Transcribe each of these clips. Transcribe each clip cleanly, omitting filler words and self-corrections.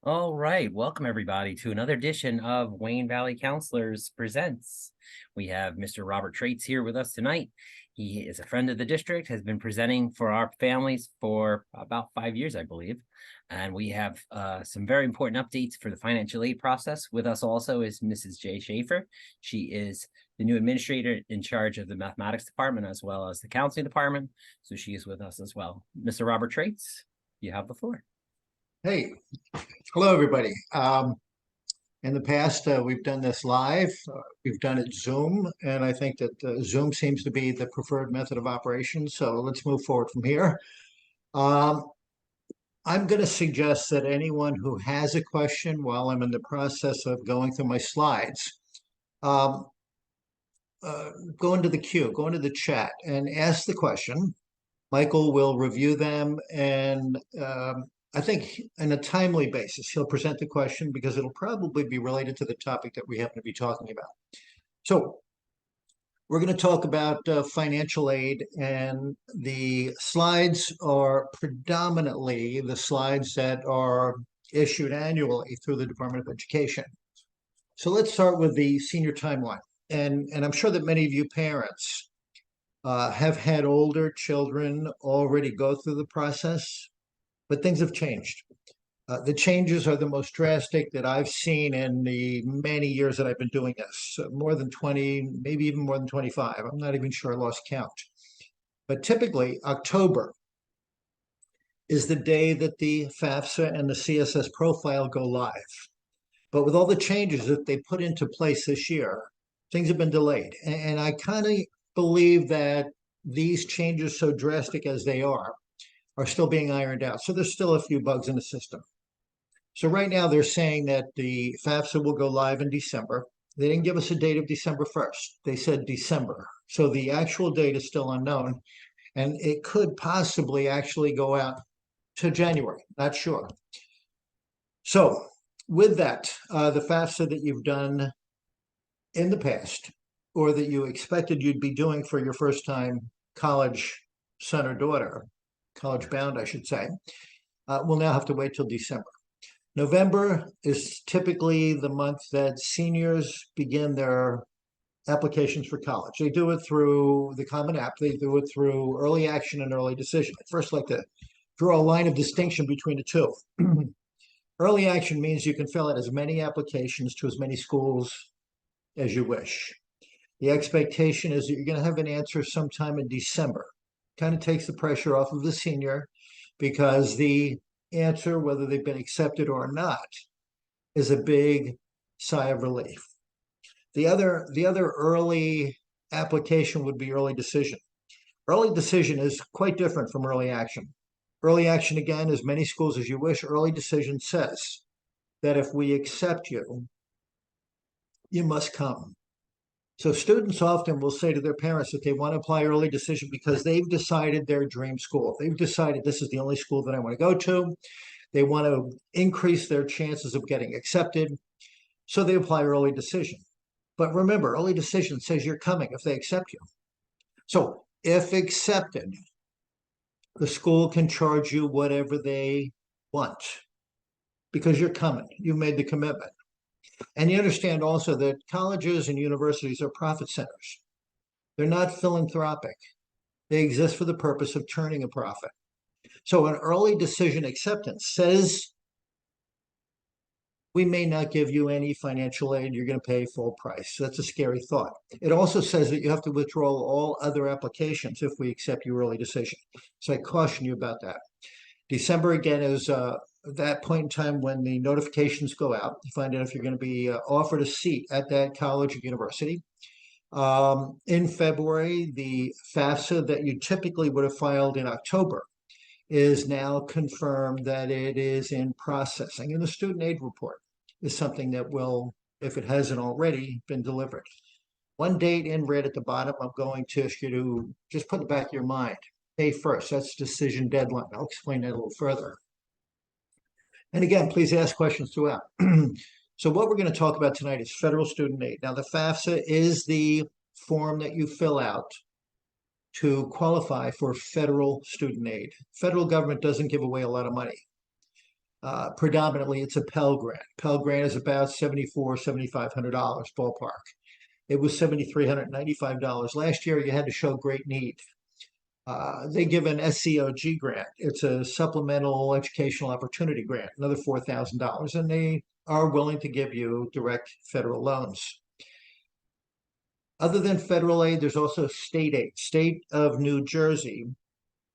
All right, welcome everybody to another edition of Wayne Valley Counselors Presents. We have Mr. Robert Traitz here with us tonight. He is a friend of the district, has been presenting for our families for about 5 years, I believe. And we have some very important updates for the financial aid process. With us also is Mrs. Jay Schaefer. She is the new administrator in charge of the mathematics department as well as the counseling department. So she is with us as well. Mr. Robert Traitz, you have the floor. Hey, hello, everybody. In the past, we've done this live. We've done it Zoom, and I think that Zoom seems to be the preferred method of operation. So let's move forward from here. Um, I'm going to suggest that anyone who has a question while I'm in the process of going through my slides, um, go into the queue, go into the chat, and ask the question. Michael will review them, and I think on a timely basis, he'll present the question because it'll probably be related to the topic that we happen to be talking about. So we're going to talk about financial aid, and the slides are predominantly the slides that are issued annually through the Department of Education. So let's start with the senior timeline. And I'm sure that many of you parents have had older children already go through the process, but things have changed. The changes are the most drastic that I've seen in the many years that I've been doing this, more than 20, maybe even more than 25. I'm not even sure, I lost count. But typically, October is the day that the FAFSA and the CSS profile go live. But with all the changes that they put into place this year, things have been delayed. And I kind of believe that these changes, so drastic as they are still being ironed out. So there's still a few bugs in the system. So right now they're saying that the FAFSA will go live in December. They didn't give us a date of December 1st. They said December. So the actual date is still unknown. And it could possibly actually go out to January, not sure. So with that, the FAFSA that you've done in the past, or that you expected you'd be doing for your first time college son or daughter, college bound, I should say, will now have to wait till December. November is typically the month that seniors begin their applications for college. They do it through the Common App. They do it through early action and early decision. I'd first like to draw a line of distinction between the two. Early action means you can fill out as many applications to as many schools as you wish. The expectation is that you're going to have an answer sometime in December. Kind of takes the pressure off of the senior because the answer, whether they've been accepted or not, is a big sigh of relief. The other early application would be early decision. Early decision is quite different from early action. Early action, again, as many schools as you wish. Early decision says that if we accept you, you must come. So students often will say to their parents that they want to apply early decision because they've decided their dream school. They've decided this is the only school that I want to go to. They want to increase their chances of getting accepted. So they apply early decision. But remember, early decision says you're coming if they accept you. So if accepted, the school can charge you whatever they want because you're coming. You made the commitment. And you understand also that colleges and universities are profit centers. They're not philanthropic. They exist for the purpose of turning a profit. So an early decision acceptance says we may not give you any financial aid. You're going to pay full price. That's a scary thought. It also says that you have to withdraw all other applications if we accept your early decision. So I caution you about that. December, again, is that point in time when the notifications go out to find out if you're going to be offered a seat at that college or university. In February, the FAFSA that you typically would have filed in October is now confirmed that it is in processing. And the student aid report is something that will, if it hasn't already, been delivered. One date in red at the bottom, I'm going to ask you to just put in the back of your mind. May 1st, that's decision deadline. I'll explain that a little further. And again, please ask questions throughout. So what we're going to talk about tonight is federal student aid. Now, the FAFSA is the form that you fill out to qualify for federal student aid. Federal government doesn't give away a lot of money. Predominantly, it's a Pell Grant. Pell Grant is about $7,500 ballpark. It was $7,395 last year. You had to show great need. They give an SCOG grant. It's a supplemental educational opportunity grant, another $4,000, and they are willing to give you direct federal loans. Other than federal aid, there's also state aid. State of New Jersey,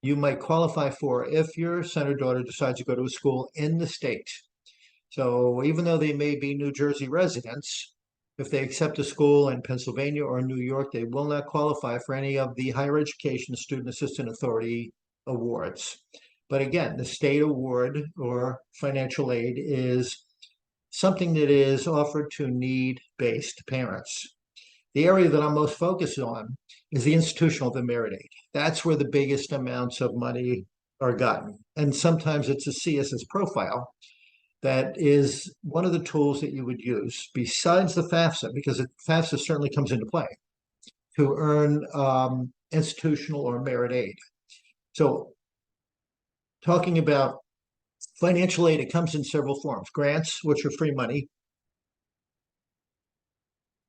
you might qualify for if your son or daughter decides to go to a school in the state. So even though they may be New Jersey residents, if they accept a school in Pennsylvania or New York, they will not qualify for any of the Higher Education Student Assistance Authority awards. But again, the state award or financial aid is something that is offered to need-based parents. The area that I'm most focused on is the institutional, the merit aid. That's where the biggest amounts of money are gotten. And sometimes it's a CSS profile that is one of the tools that you would use besides the FAFSA, because FAFSA certainly comes into play to earn institutional or merit aid. So talking about financial aid, it comes in several forms. Grants, which are free money.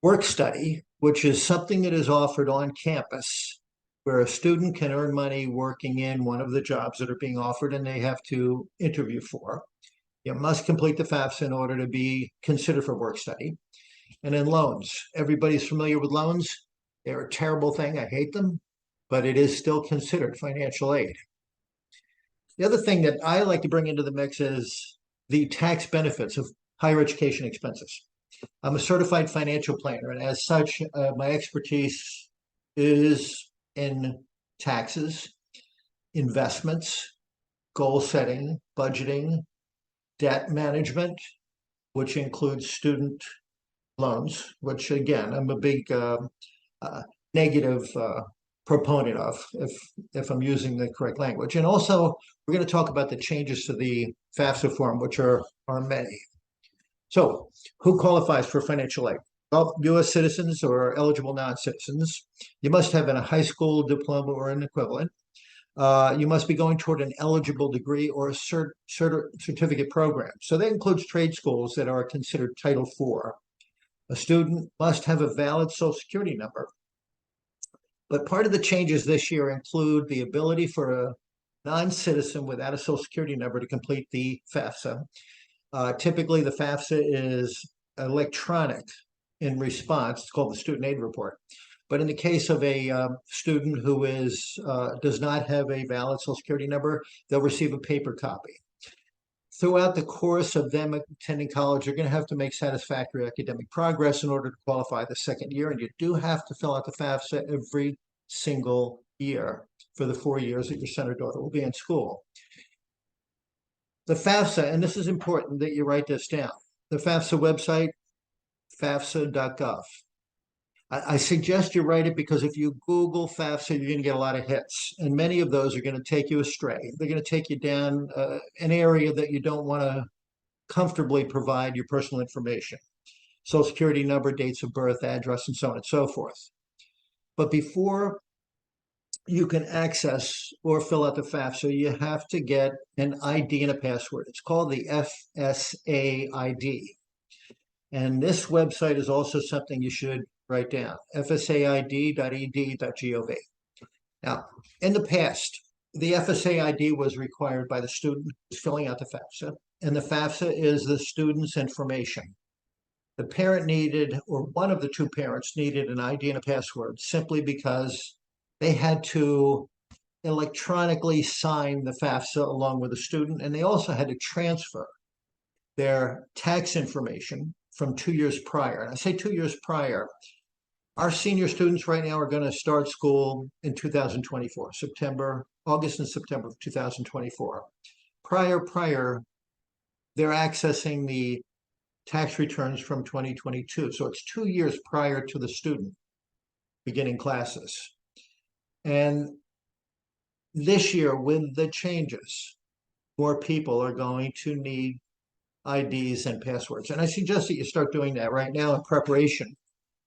Work study, which is something that is offered on campus where a student can earn money working in one of the jobs that are being offered and they have to interview for. You must complete the FAFSA in order to be considered for work study. And then loans. Everybody's familiar with loans. They're a terrible thing. I hate them, but it is still considered financial aid. The other thing that I like to bring into the mix is the tax benefits of higher education expenses. I'm a certified financial planner, and as such, my expertise is in taxes, investments, goal setting, budgeting, debt management, which includes student loans, which again, I'm a big negative proponent of, if I'm using the correct language. And also, we're going to talk about the changes to the FAFSA form, which are many. So, who qualifies for financial aid? Well, U.S. citizens or eligible non-citizens. You must have a high school diploma or an equivalent. You must be going toward an eligible degree or a certificate program. So that includes trade schools that are considered Title IV. A student must have a valid Social Security number. But part of the changes this year include the ability for a non-citizen without a Social Security number to complete the FAFSA. Typically, the FAFSA is electronic in response. It's called the Student Aid Report. But in the case of a student who does not have a valid Social Security number, they'll receive a paper copy. Throughout the course of them attending college, you're going to have to make satisfactory academic progress in order to qualify the second year, and you do have to fill out the FAFSA every single year for the 4 years that your son or daughter will be in school. The FAFSA, and this is important that you write this down, the FAFSA website, fafsa.gov. I suggest you write it because if you Google FAFSA, you're going to get a lot of hits. And many of those are going to take you astray. They're going to take you down an area that you don't want to comfortably provide your personal information. Social Security number, dates of birth, address, and so on and so forth. But before you can access or fill out the FAFSA, you have to get an ID and a password. It's called the FSA ID. And this website is also something you should write down, fsaid.ed.gov. Now, in the past, the FSA ID was required by the student who's filling out the FAFSA, and the FAFSA is the student's information. The parent needed, or one of the two parents needed an ID and a password simply because they had to electronically sign the FAFSA along with the student, and they also had to transfer their tax information from 2 years prior. And I say 2 years prior. Our senior students right now are going to start school in 2024, August and September of 2024. Prior, they're accessing the tax returns from 2022. So it's 2 years prior to the student beginning classes. And this year, with the changes, more people are going to need IDs and passwords. And I suggest that you start doing that right now in preparation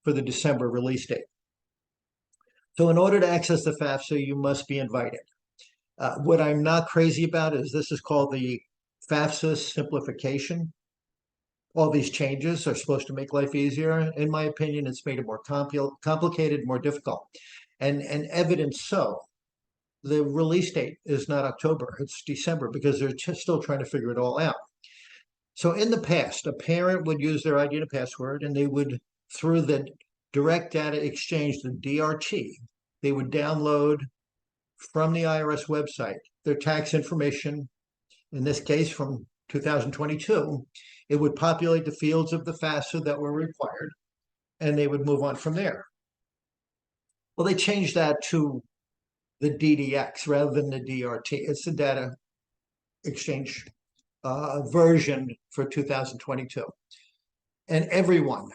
for the December release date. So in order to access the FAFSA, you must be invited. What I'm not crazy about is this is called the FAFSA simplification. All these changes are supposed to make life easier. In my opinion, it's made it more complicated, more difficult. And evidence so. The release date is not October, it's December, because they're still trying to figure it all out. So in the past, a parent would use their ID and password, and they would, through the Direct Data Exchange, the DRT, they would download from the IRS website their tax information, in this case from 2022. It would populate the fields of the FAFSA that were required, and they would move on from there. Well, they changed that to the DDX rather than the DRT. It's the data exchange version for 2022. And everyone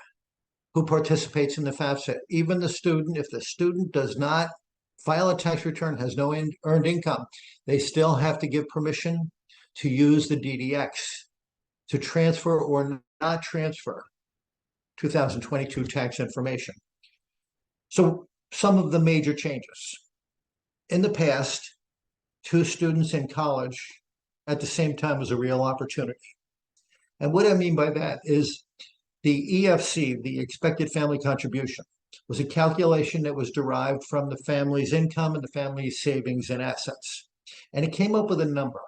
who participates in the FAFSA, even the student, if the student does not file a tax return, has no earned income, they still have to give permission to use the DDX to transfer or not transfer 2022 tax information. So some of the major changes. In the past, 2 students in college at the same time was a real opportunity. And what I mean by that is the EFC, the expected family contribution, was a calculation that was derived from the family's income and the family's savings and assets. And it came up with a number,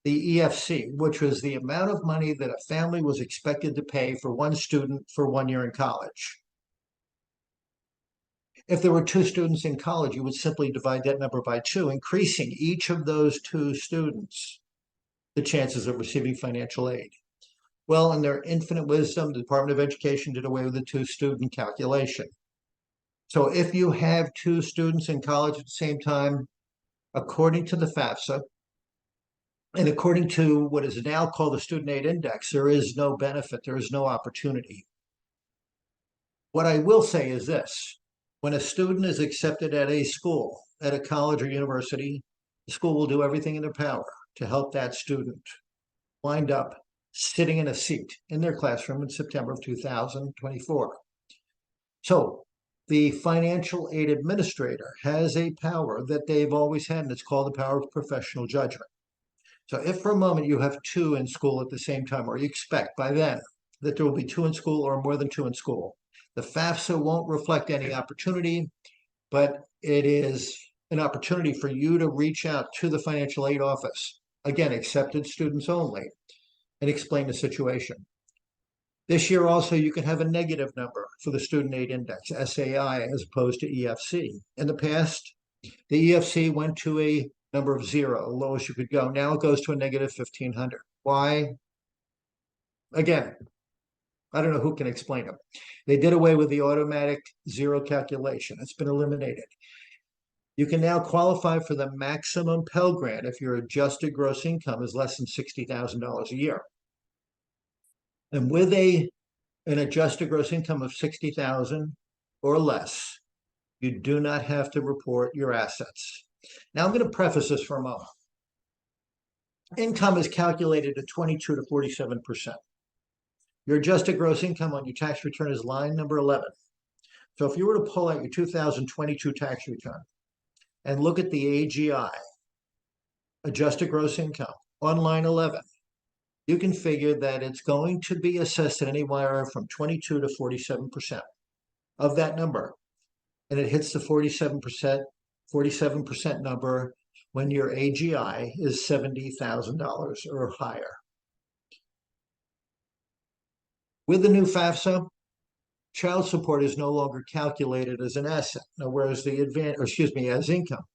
the EFC, which was the amount of money that a family was expected to pay for one student for 1 year in college. If there were 2 students in college, you would simply divide that number by 2, increasing each of those 2 students the chances of receiving financial aid. Well, in their infinite wisdom, the Department of Education did away with the 2-student calculation. So if you have 2 students in college at the same time, according to the FAFSA, and according to what is now called the Student Aid Index, there is no benefit, there is no opportunity. What I will say is this: when a student is accepted at a school, at a college or university, the school will do everything in their power to help that student wind up sitting in a seat in their classroom in September of 2024. So the financial aid administrator has a power that they've always had, and it's called the power of professional judgment. So if for a moment you have 2 in school at the same time, or you expect by then that there will be 2 in school or more than 2 in school, the FAFSA won't reflect any opportunity, but it is an opportunity for you to reach out to the financial aid office, again, accepted students only, and explain the situation. This year also, you can have a negative number for the Student Aid Index, SAI, as opposed to EFC. In the past, the EFC went to a number of 0, the lowest you could go. Now it goes to a negative 1,500. Why? Again, I don't know who can explain it. They did away with the automatic 0 calculation. It's been eliminated. You can now qualify for the maximum Pell Grant if your adjusted gross income is less than $60,000 a year. And with an adjusted gross income of $60,000 or less, you do not have to report your assets. Now I'm going to preface this for a moment. Income is calculated at 22 to 47%. Your adjusted gross income on your tax return is line number 11. So if you were to pull out your 2022 tax return and look at the AGI, adjusted gross income, on line 11, you can figure that it's going to be assessed at anywhere from 22 to 47% of that number. And it hits the 47% number when your AGI is $70,000 or higher. With the new FAFSA, child support is no longer calculated as an asset. Now, whereas as income.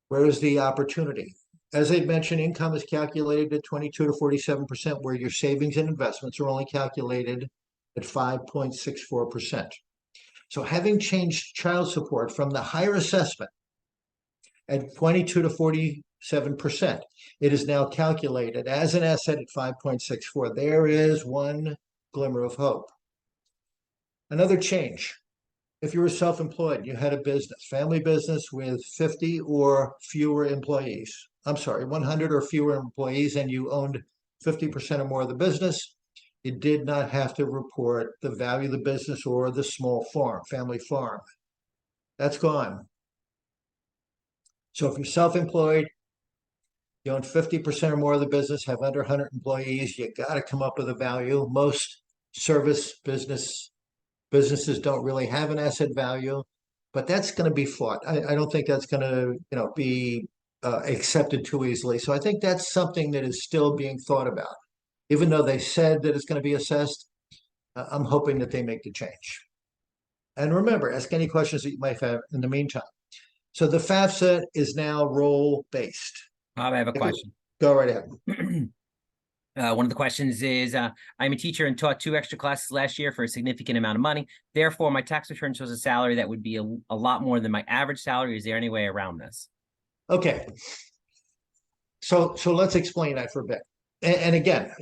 Whereas the opportunity? As I mentioned, income is calculated at 22 to 47%, where your savings and investments are only calculated at 5.64%. So having changed child support from the higher assessment at 22 to 47%, it is now calculated as an asset at 5.64. There is one glimmer of hope. Another change: if you were self-employed, you had a business, family business with 50 or fewer employees, 100 or fewer employees, and you owned 50% or more of the business, you did not have to report the value of the business or the small farm, family farm. That's gone. So if you're self-employed, You own 50% or more of the business, have under 100 employees, you got to come up with a value. Most service businesses don't really have an asset value, but that's going to be fought. I don't think that's going to, be accepted too easily. So I think that's something that is still being thought about. Even though they said that it's going to be assessed, I'm hoping that they make the change. And remember, ask any questions that you might have in the meantime. So the FAFSA is now role-based. Bob, I have a question. Go right ahead. One of the questions is, I'm a teacher and taught 2 extra classes last year for a significant amount of money. Therefore, my tax return shows a salary that would be a lot more than my average salary. Is there any way around this? Okay. So let's explain that for a bit. And again,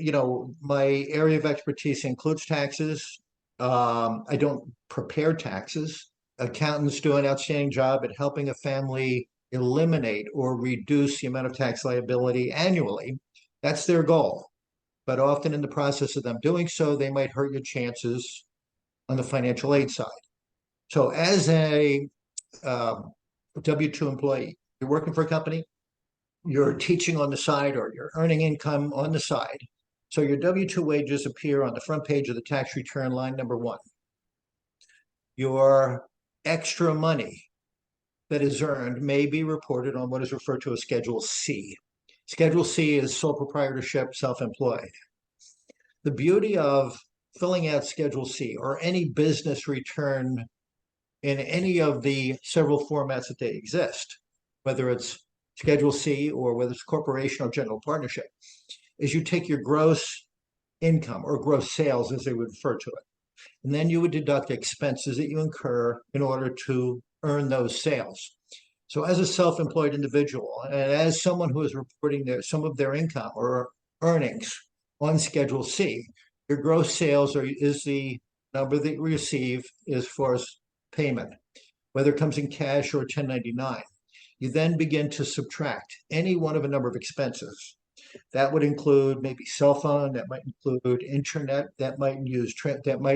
my area of expertise includes taxes. I don't prepare taxes. Accountants do an outstanding job at helping a family eliminate or reduce the amount of tax liability annually. That's their goal. But often in the process of them doing so, they might hurt your chances on the financial aid side. So as a W-2 employee, you're working for a company, you're teaching on the side, or you're earning income on the side. So your W-2 wages appear on the front page of the tax return, line number 1. Your extra money that is earned may be reported on what is referred to as Schedule C. Schedule C is sole proprietorship, self-employed. The beauty of filling out Schedule C or any business return in any of the several formats that they exist, whether it's Schedule C or whether it's corporation or general partnership, is you take your gross income or gross sales, as they would refer to it, and then you would deduct expenses that you incur in order to earn those sales. So as a self-employed individual, and as someone who is reporting some of their income or earnings on Schedule C, your gross sales is the number that you receive as far as payment, whether it comes in cash or 1099. You then begin to subtract any one of a number of expenses. That would include maybe cell phone, that might include internet, that might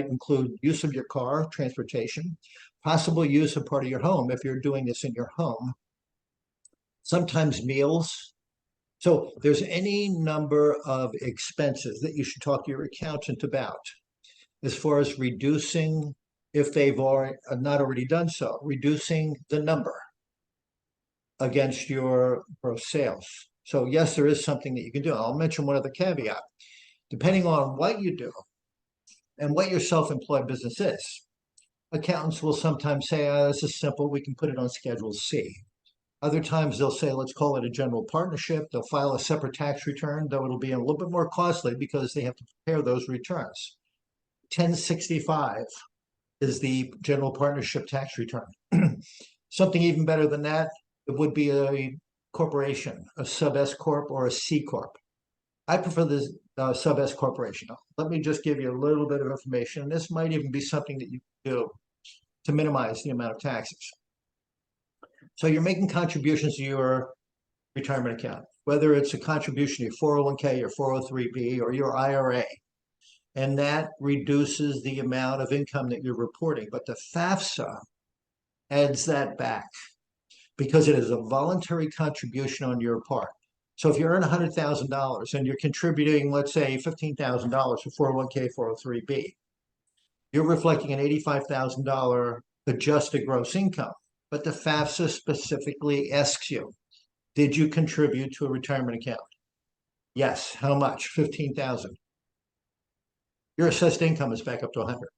include use of your car, transportation, possible use of part of your home if you're doing this in your home, sometimes meals. So there's any number of expenses that you should talk to your accountant about as far as reducing, if they've not already done so, reducing the number against your gross sales. So yes, there is something that you can do. I'll mention one other caveat. Depending on what you do and what your self-employed business is, accountants will sometimes say, this is simple, we can put it on Schedule C. Other times they'll say, let's call it a general partnership. They'll file a separate tax return, though it'll be a little bit more costly because they have to prepare those returns. 1065 is the general partnership tax return. Something even better than that, it would be a corporation, a sub-S corp or a C corp. I prefer the sub-S corporation. Let me just give you a little bit of information. This might even be something that you can do to minimize the amount of taxes. So you're making contributions to your retirement account, whether it's a contribution to your 401k, your 403b, or your IRA. And that reduces the amount of income that you're reporting. But the FAFSA adds that back because it is a voluntary contribution on your part. So if you earn $100,000 and you're contributing, let's say, $15,000 for 401k, 403b, you're reflecting an $85,000 adjusted gross income. But the FAFSA specifically asks you, did you contribute to a retirement account? Yes. How much? 15,000. Your assessed income is back up to 100.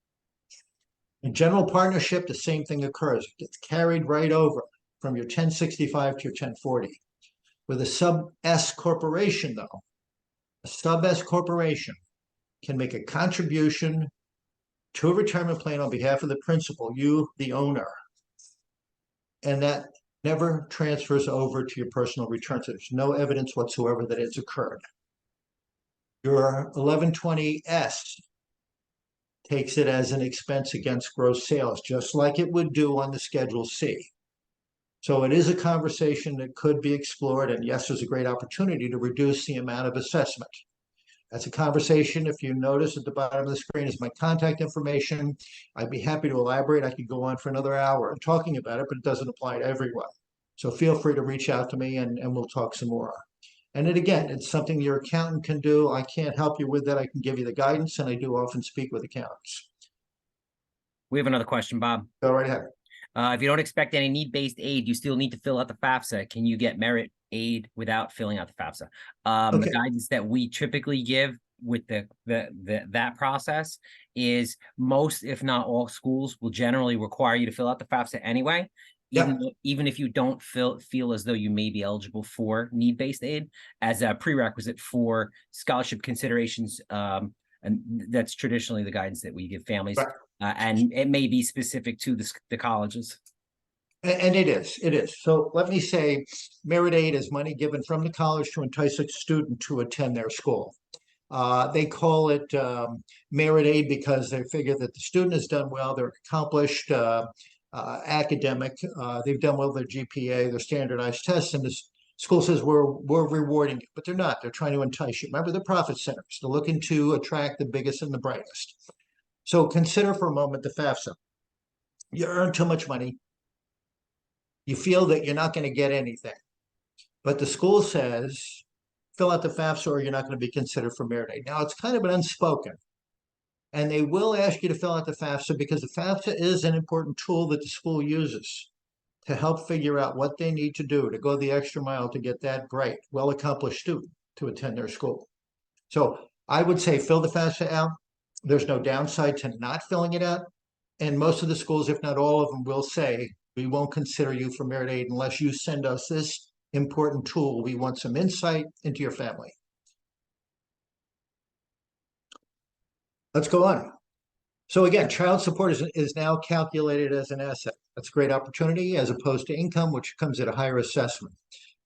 In general partnership, the same thing occurs. It gets carried right over from your 1065 to your 1040. With a sub-S corporation, though, a sub-S corporation can make a contribution to a retirement plan on behalf of the principal, you, the owner, and that never transfers over to your personal returns. There's no evidence whatsoever that it's occurred. Your 1120S takes it as an expense against gross sales, just like it would do on the Schedule C. So it is a conversation that could be explored, and yes, there's a great opportunity to reduce the amount of assessment. That's a conversation. If you notice at the bottom of the screen is my contact information. I'd be happy to elaborate. I could go on for another hour talking about it, but it doesn't apply to everyone. So feel free to reach out to me and we'll talk some more. And then again, it's something your accountant can do. I can't help you with that. I can give you the guidance, and I do often speak with accountants. We have another question, Bob. Go right ahead. If you don't expect any need-based aid, you still need to fill out the FAFSA. Can you get merit aid without filling out the FAFSA? The Okay. guidance that we typically give with that process is most, if not all, schools will generally require you to fill out the FAFSA anyway. Yep. Even if you don't feel as though you may be eligible for need-based aid as a prerequisite for scholarship considerations, and that's traditionally the guidance that we give families. Right. And it may be specific to the colleges. And it is. So let me say, merit aid is money given from the college to entice a student to attend their school. They call it merit aid because they figure that the student has done well, they're accomplished, academic, they've done well with their GPA, their standardized tests, and the school says we're rewarding you, but they're not. They're trying to entice you. Remember, the profit centers. They're looking to attract the biggest and the brightest. So consider for a moment the FAFSA. You earn too much money. You feel that you're not going to get anything, but the school says fill out the FAFSA or you're not going to be considered for merit aid. Now it's kind of an unspoken, and they will ask you to fill out the FAFSA because the FAFSA is an important tool that the school uses to help figure out what they need to do to go the extra mile to get that bright, well-accomplished student to attend their school. So I would say fill the FAFSA out. There's no downside to not filling it out. And most of the schools, if not all of them, will say, we won't consider you for merit aid unless you send us this important tool. We want some insight into your family. Let's go on. So again, child support is now calculated as an asset. That's a great opportunity as opposed to income, which comes at a higher assessment.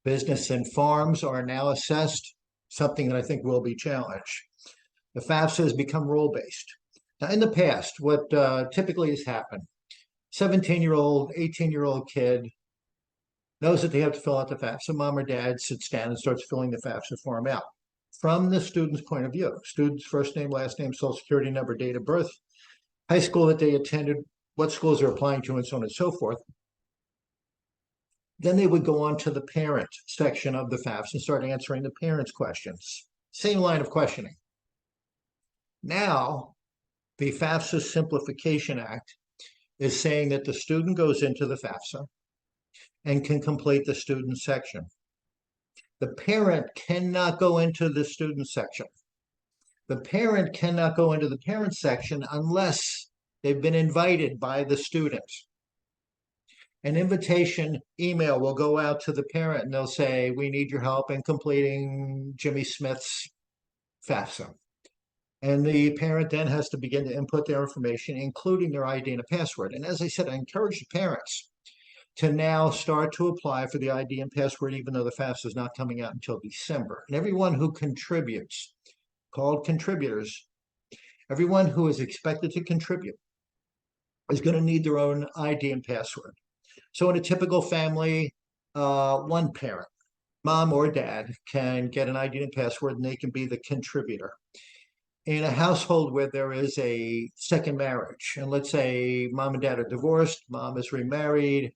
Business and farms are now assessed, something that I think will be challenged. The FAFSA has become rule-based. Now, in the past, what typically has happened, 17-year-old, 18-year-old kid knows that they have to fill out the FAFSA. Mom or dad sits down and starts filling the FAFSA form out. From the student's point of view, student's first name, last name, social security number, date of birth, high school that they attended, what schools they're applying to, and so on and so forth. Then they would go on to the parent section of the FAFSA and start answering the parents' questions. Same line of questioning. Now, the FAFSA Simplification Act is saying that the student goes into the FAFSA and can complete the student section. The parent cannot go into the student section. The parent cannot go into the parent section unless they've been invited by the student. An invitation email will go out to the parent and they'll say, we need your help in completing Jimmy Smith's FAFSA. And the parent then has to begin to input their information, including their ID and a password. And as I said, I encourage the parents to now start to apply for the ID and password, even though the FAFSA is not coming out until December. And everyone who contributes, called contributors, everyone who is expected to contribute is going to need their own ID and password. So in a typical family, one parent, mom or dad, can get an ID and password and they can be the contributor. In a household where there is a second marriage, and let's say mom and dad are divorced, mom is remarried,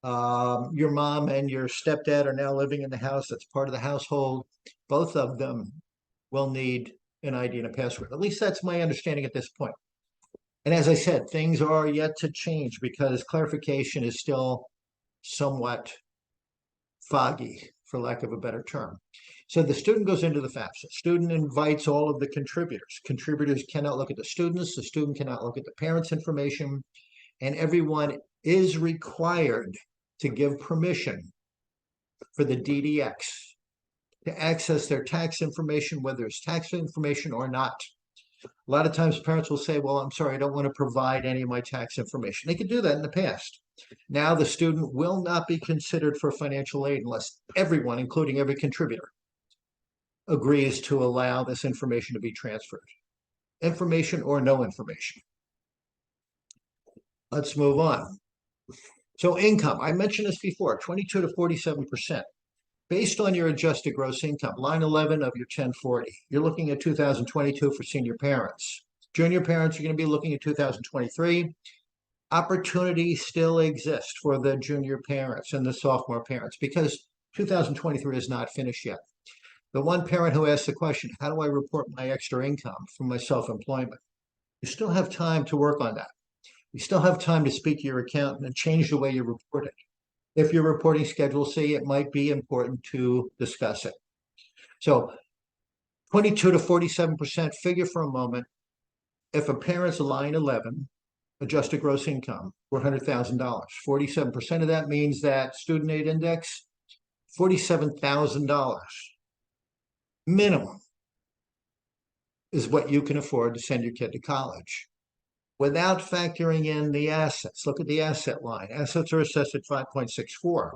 your mom and your stepdad are now living in the house, that's part of the household, both of them will need an ID and a password. At least that's my understanding at this point. And as I said, things are yet to change because clarification is still somewhat foggy, for lack of a better term. So the student goes into the FAFSA. Student invites all of the contributors. Contributors cannot look at the students. The student cannot look at the parents' information. And everyone is required to give permission for the DDX to access their tax information, whether it's tax information or not. A lot of times parents will say, well, I'm sorry, I don't want to provide any of my tax information. They could do that in the past. Now the student will not be considered for financial aid unless everyone, including every contributor, agrees to allow this information to be transferred. Information or no information. Let's move on. So income, I mentioned this before, 22 to 47%. Based on your adjusted gross income, line 11 of your 1040, you're looking at 2022 for senior parents. Junior parents, you're going to be looking at 2023. Opportunity still exists for the junior parents and the sophomore parents because 2023 is not finished yet. The one parent who asked the question, how do I report my extra income from my self-employment? You still have time to work on that. You still have time to speak to your accountant and change the way you report it. If you're reporting Schedule C, it might be important to discuss it. So 22 to 47% figure for a moment. If a parent's line 11, adjusted gross income, $400,000, 47% of that means that student aid index, $47,000 minimum is what you can afford to send your kid to college without factoring in the assets. Look at the asset line. Assets are assessed at 5.64.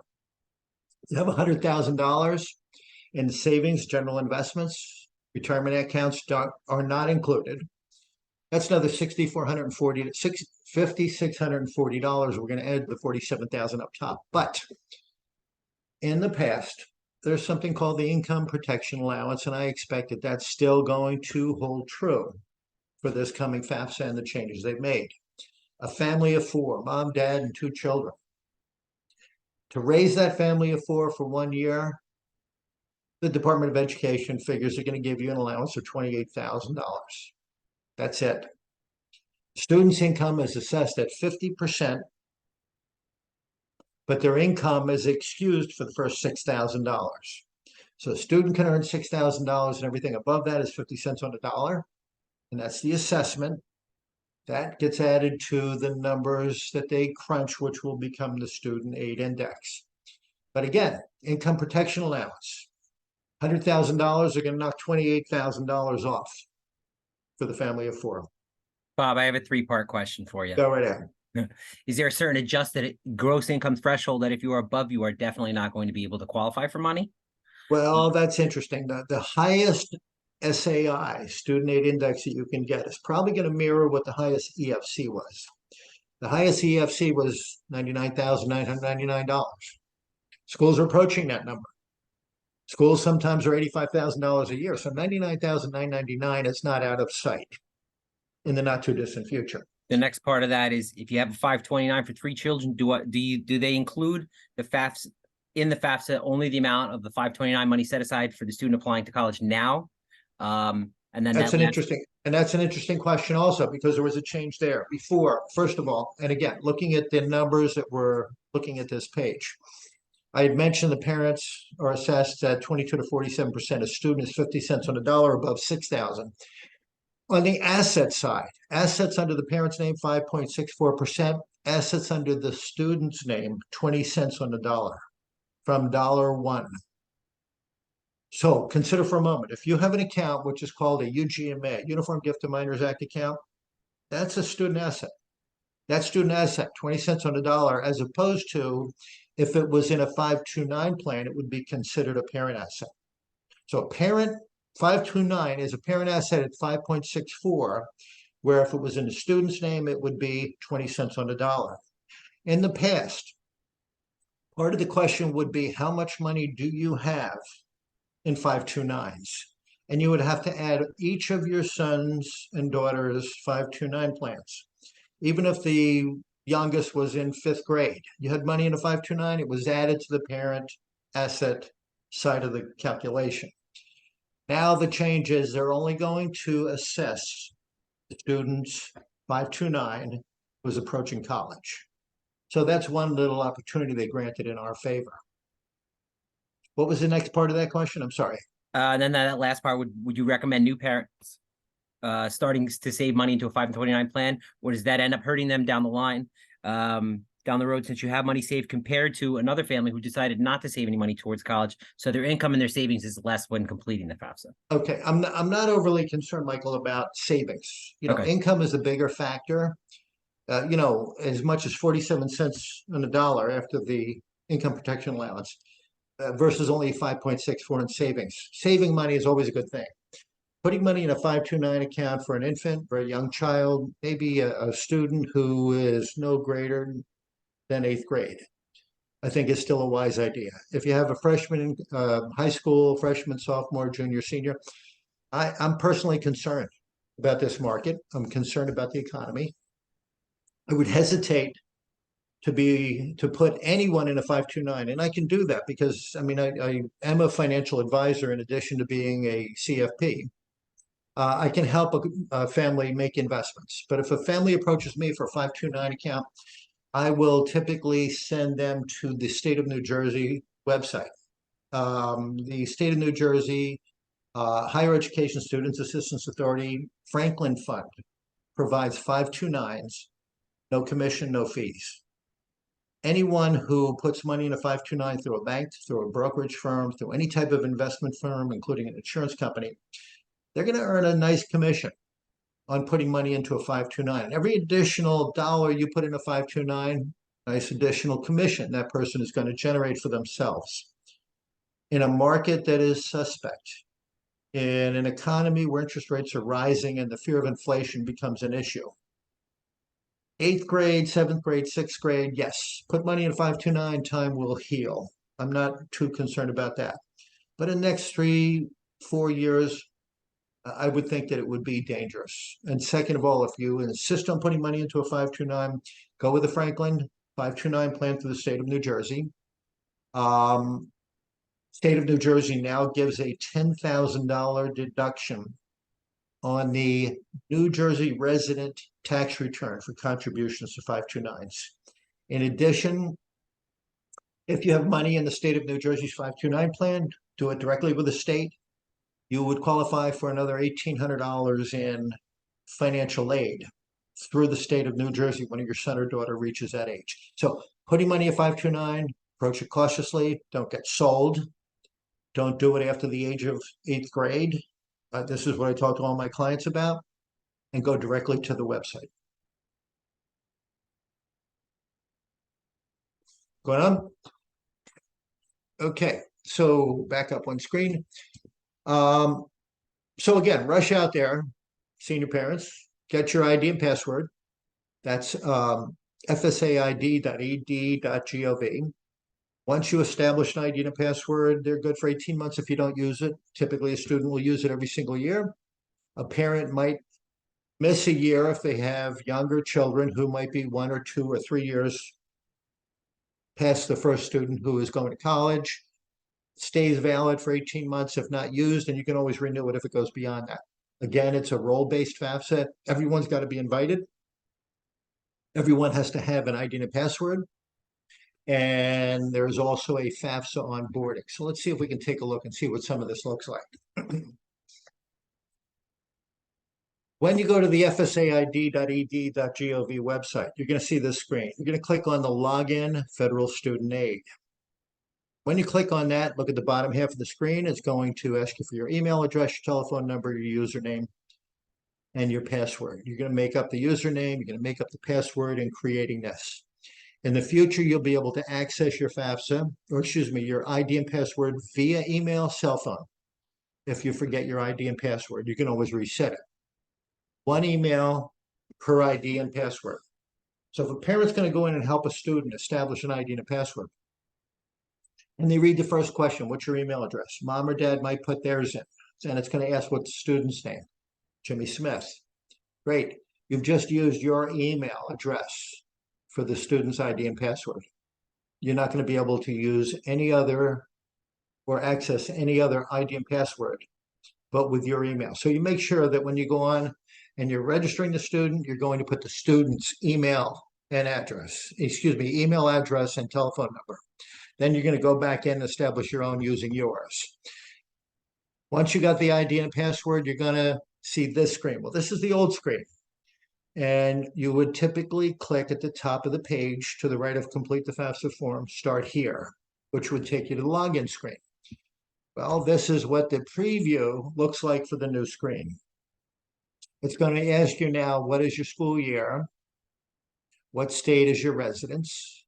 You have $100,000 in savings, general investments, retirement accounts are not included. That's another $6,440 to $5,640. We're going to add the $47,000 up top. But in the past, there's something called the income protection allowance, and I expect that that's still going to hold true for this coming FAFSA and the changes they've made. A family of four, mom, dad, and two children. To raise that family of four for 1 year, the Department of Education figures are going to give you an allowance of $28,000. That's it. Students' income is assessed at 50%, but their income is excused for the first $6,000. So a student can earn $6,000 and everything above that is 50 cents on the dollar. And that's the assessment. That gets added to the numbers that they crunch, which will become the student aid index. But again, income protection allowance, $100,000 are going to knock $28,000 off for the family of four. Bob, I have a three-part question for you. Go right ahead. Is there a certain adjusted gross income threshold that if you are above, you are definitely not going to be able to qualify for money? Well, that's interesting. The highest SAI, student aid index that you can get is probably going to mirror what the highest EFC was. The highest EFC was $99,999. Schools are approaching that number. Schools sometimes are $85,000 a year. So $99,999 is not out of sight in the not too distant future. The next part of that is if you have a 529 for three children, do they include the FAFSA in the FAFSA only the amount of the 529 money set aside for the student applying to college now? And then that's an interesting question also, because there was a change there before. First of all, and again, looking at the numbers that we're looking at this page, I had mentioned the parents are assessed at 22 to 47% of students, 50 cents on the dollar above 6,000. On the asset side, assets under the parent's name, 5.64%. Assets under the student's name, 20 cents on the dollar from $1. So consider for a moment, if you have an account which is called a UGMA, Uniform Gift to Minors Act account, that's a student asset. That student asset, 20 cents on the dollar, as opposed to if it was in a 529 plan, it would be considered a parent asset. So a parent 529 is a parent asset at 5.64, where if it was in the student's name, it would be 20 cents on the dollar. In the past, part of the question would be, how much money do you have in 529s? And you would have to add each of your sons and daughters' 529 plans. Even if the youngest was in 5th grade, you had money in a 529, it was added to the parent asset side of the calculation. Now the change is they're only going to assess the students 529 who's approaching college. So that's one little opportunity they granted in our favor. What was the next part of that question? I'm sorry. And then that last part, would you recommend new parents starting to save money into a 529 plan, or does that end up hurting them down the line, down the road, since you have money saved compared to another family who decided not to save any money towards college, so their income and their savings is less when completing the FAFSA? Okay, I'm not overly concerned, Michael, about savings. Okay. Income is a bigger factor. As much as 47 cents on the dollar after the income protection allowance versus only 5.64 in savings. Saving money is always a good thing. Putting money in a 529 account for an infant, for a young child, maybe a student who is no greater than 8th grade, I think is still a wise idea. If you have a freshman in high school, freshman, sophomore, junior, senior, I'm personally concerned about this market. I'm concerned about the economy. I would hesitate to put anyone in a 529. And I can do that because, I mean, I am a financial advisor in addition to being a CFP. I can help a family make investments. But if a family approaches me for a 529 account, I will typically send them to the state of New Jersey website. The state of New Jersey Higher Education Students Assistance Authority Franklin Fund provides 529s, no commission, no fees. Anyone who puts money in a 529 through a bank, through a brokerage firm, through any type of investment firm, including an insurance company, they're going to earn a nice commission on putting money into a 529. Every additional dollar you put in a 529, nice additional commission that person is going to generate for themselves. In a market that is suspect, in an economy where interest rates are rising and the fear of inflation becomes an issue. 8th grade, 7th grade, 6th grade, yes, put money in 529, time will heal. I'm not too concerned about that. But in the next 3-4 years, I would think that it would be dangerous. And second of all, if you insist on putting money into a 529, go with the Franklin 529 plan through the state of New Jersey. State of New Jersey now gives a $10,000 deduction on the New Jersey resident tax return for contributions to 529s. In addition, if you have money in the state of New Jersey's 529 plan, do it directly with the state. You would qualify for another $1,800 in financial aid through the state of New Jersey when your son or daughter reaches that age. So putting money in 529, approach it cautiously, don't get sold. Don't do it after the age of 8th grade. This is what I talk to all my clients about, and go directly to the website. Going on? Okay, so back up on screen. So again, rush out there, senior parents, get your ID and password. That's fsaid.ed.gov. Once you establish an ID and a password, they're good for 18 months if you don't use it. Typically, a student will use it every single year. A parent might miss a year if they have younger children who might be 1 or 2 or 3 years past the first student who is going to college. Stays valid for 18 months if not used, and you can always renew it if it goes beyond that. Again, it's a role-based FAFSA. Everyone's got to be invited. Everyone has to have an ID and a password. And there's also a FAFSA onboarding. So let's see if we can take a look and see what some of this looks like. When you go to the fsaid.ed.gov website, you're going to see this screen. You're going to click on the Login Federal Student Aid. When you click on that, look at the bottom half of the screen. It's going to ask you for your email address, your telephone number, your username, and your password. You're going to make up the username. You're going to make up the password in creating this. In the future, you'll be able to access your FAFSA, or excuse me, your ID and password via email, cell phone. If you forget your ID and password, you can always reset it. 1 email per ID and password. So if a parent's going to go in and help a student establish an ID and a password, and they read the first question, what's your email address? Mom or dad might put theirs in, and it's going to ask what's the student's name, Jimmy Smith. Great, you've just used your email address for the student's ID and password. You're not going to be able to use any other or access any other ID and password, but with your email. So you make sure that when you go on and you're registering the student, you're going to put the student's email and address, email address and telephone number. Then you're going to go back in and establish your own using yours. Once you got the ID and password, you're going to see this screen. Well, this is the old screen. And you would typically click at the top of the page to the right of complete the FAFSA form, start here, which would take you to the login screen. Well, this is what the preview looks like for the new screen. It's going to ask you now, what is your school year? What state is your residence?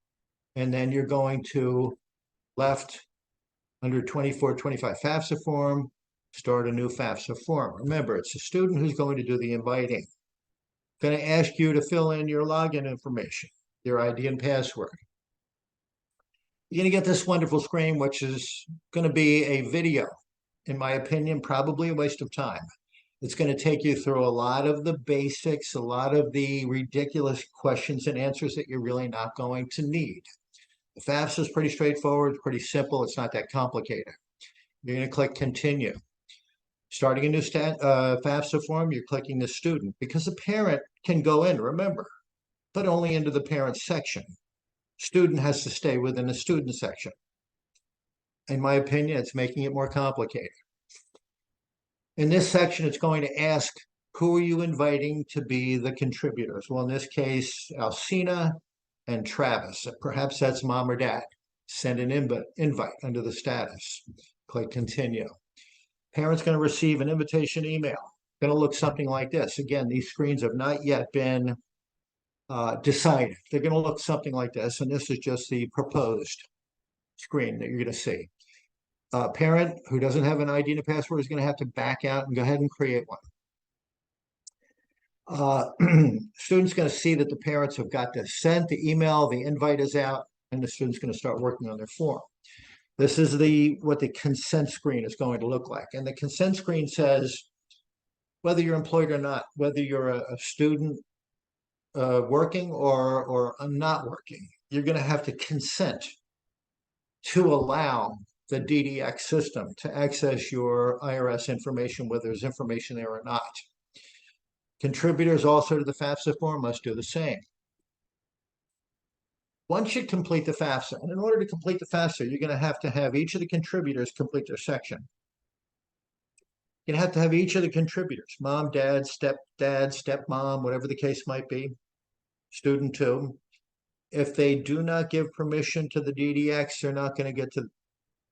And then you're going to left under 2425 FAFSA form, start a new FAFSA form. Remember, it's the student who's going to do the inviting. Going to ask you to fill in your login information, your ID and password. You're going to get this wonderful screen, which is going to be a video. In my opinion, probably a waste of time. It's going to take you through a lot of the basics, a lot of the ridiculous questions and answers that you're really not going to need. The FAFSA is pretty straightforward, pretty simple. It's not that complicated. You're going to click continue. Starting a new FAFSA form, you're clicking the student because the parent can go in, remember, but only into the parent section. Student has to stay within the student section. In my opinion, it's making it more complicated. In this section, it's going to ask, who are you inviting to be the contributors? Well, in this case, Alcina and Travis. Perhaps that's mom or dad. Send an invite under the status. Click continue. Parent's going to receive an invitation email. Going to look something like this. Again, these screens have not yet been decided. They're going to look something like this, and this is just the proposed screen that you're going to see. Parent who doesn't have an ID and a password is going to have to back out and go ahead and create one. Student's going to see that the parents have got this sent, the email, the invite is out, and the student's going to start working on their form. This is what the consent screen is going to look like. And the consent screen says, whether you're employed or not, whether you're a student working or not working, you're going to have to consent to allow the DDX system to access your IRS information, whether there's information there or not. Contributors also to the FAFSA form must do the same. Once you complete the FAFSA, and in order to complete the FAFSA, you're going to have each of the contributors complete their section. You're going to have each of the contributors, mom, dad, stepdad, stepmom, whatever the case might be, student two. If they do not give permission to the DDX, they're not going to get to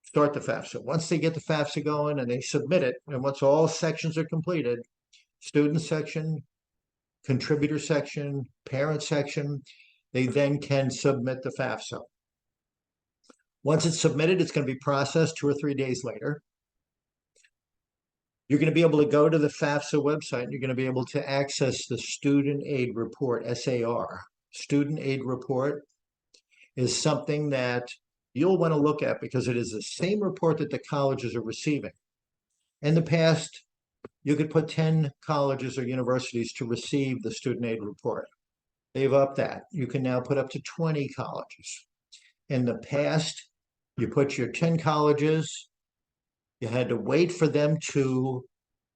start the FAFSA. Once they get the FAFSA going and they submit it, and once all sections are completed, student section, contributor section, parent section, they then can submit the FAFSA. Once it's submitted, it's going to be processed 2 or 3 days later. You're going to be able to go to the FAFSA website and you're going to be able to access the Student Aid Report, SAR. Student Aid Report is something that you'll want to look at because it is the same report that the colleges are receiving. In the past, you could put 10 colleges or universities to receive the Student Aid Report. They've upped that. You can now put up to 20 colleges. In the past, you put your 10 colleges, you had to wait for them to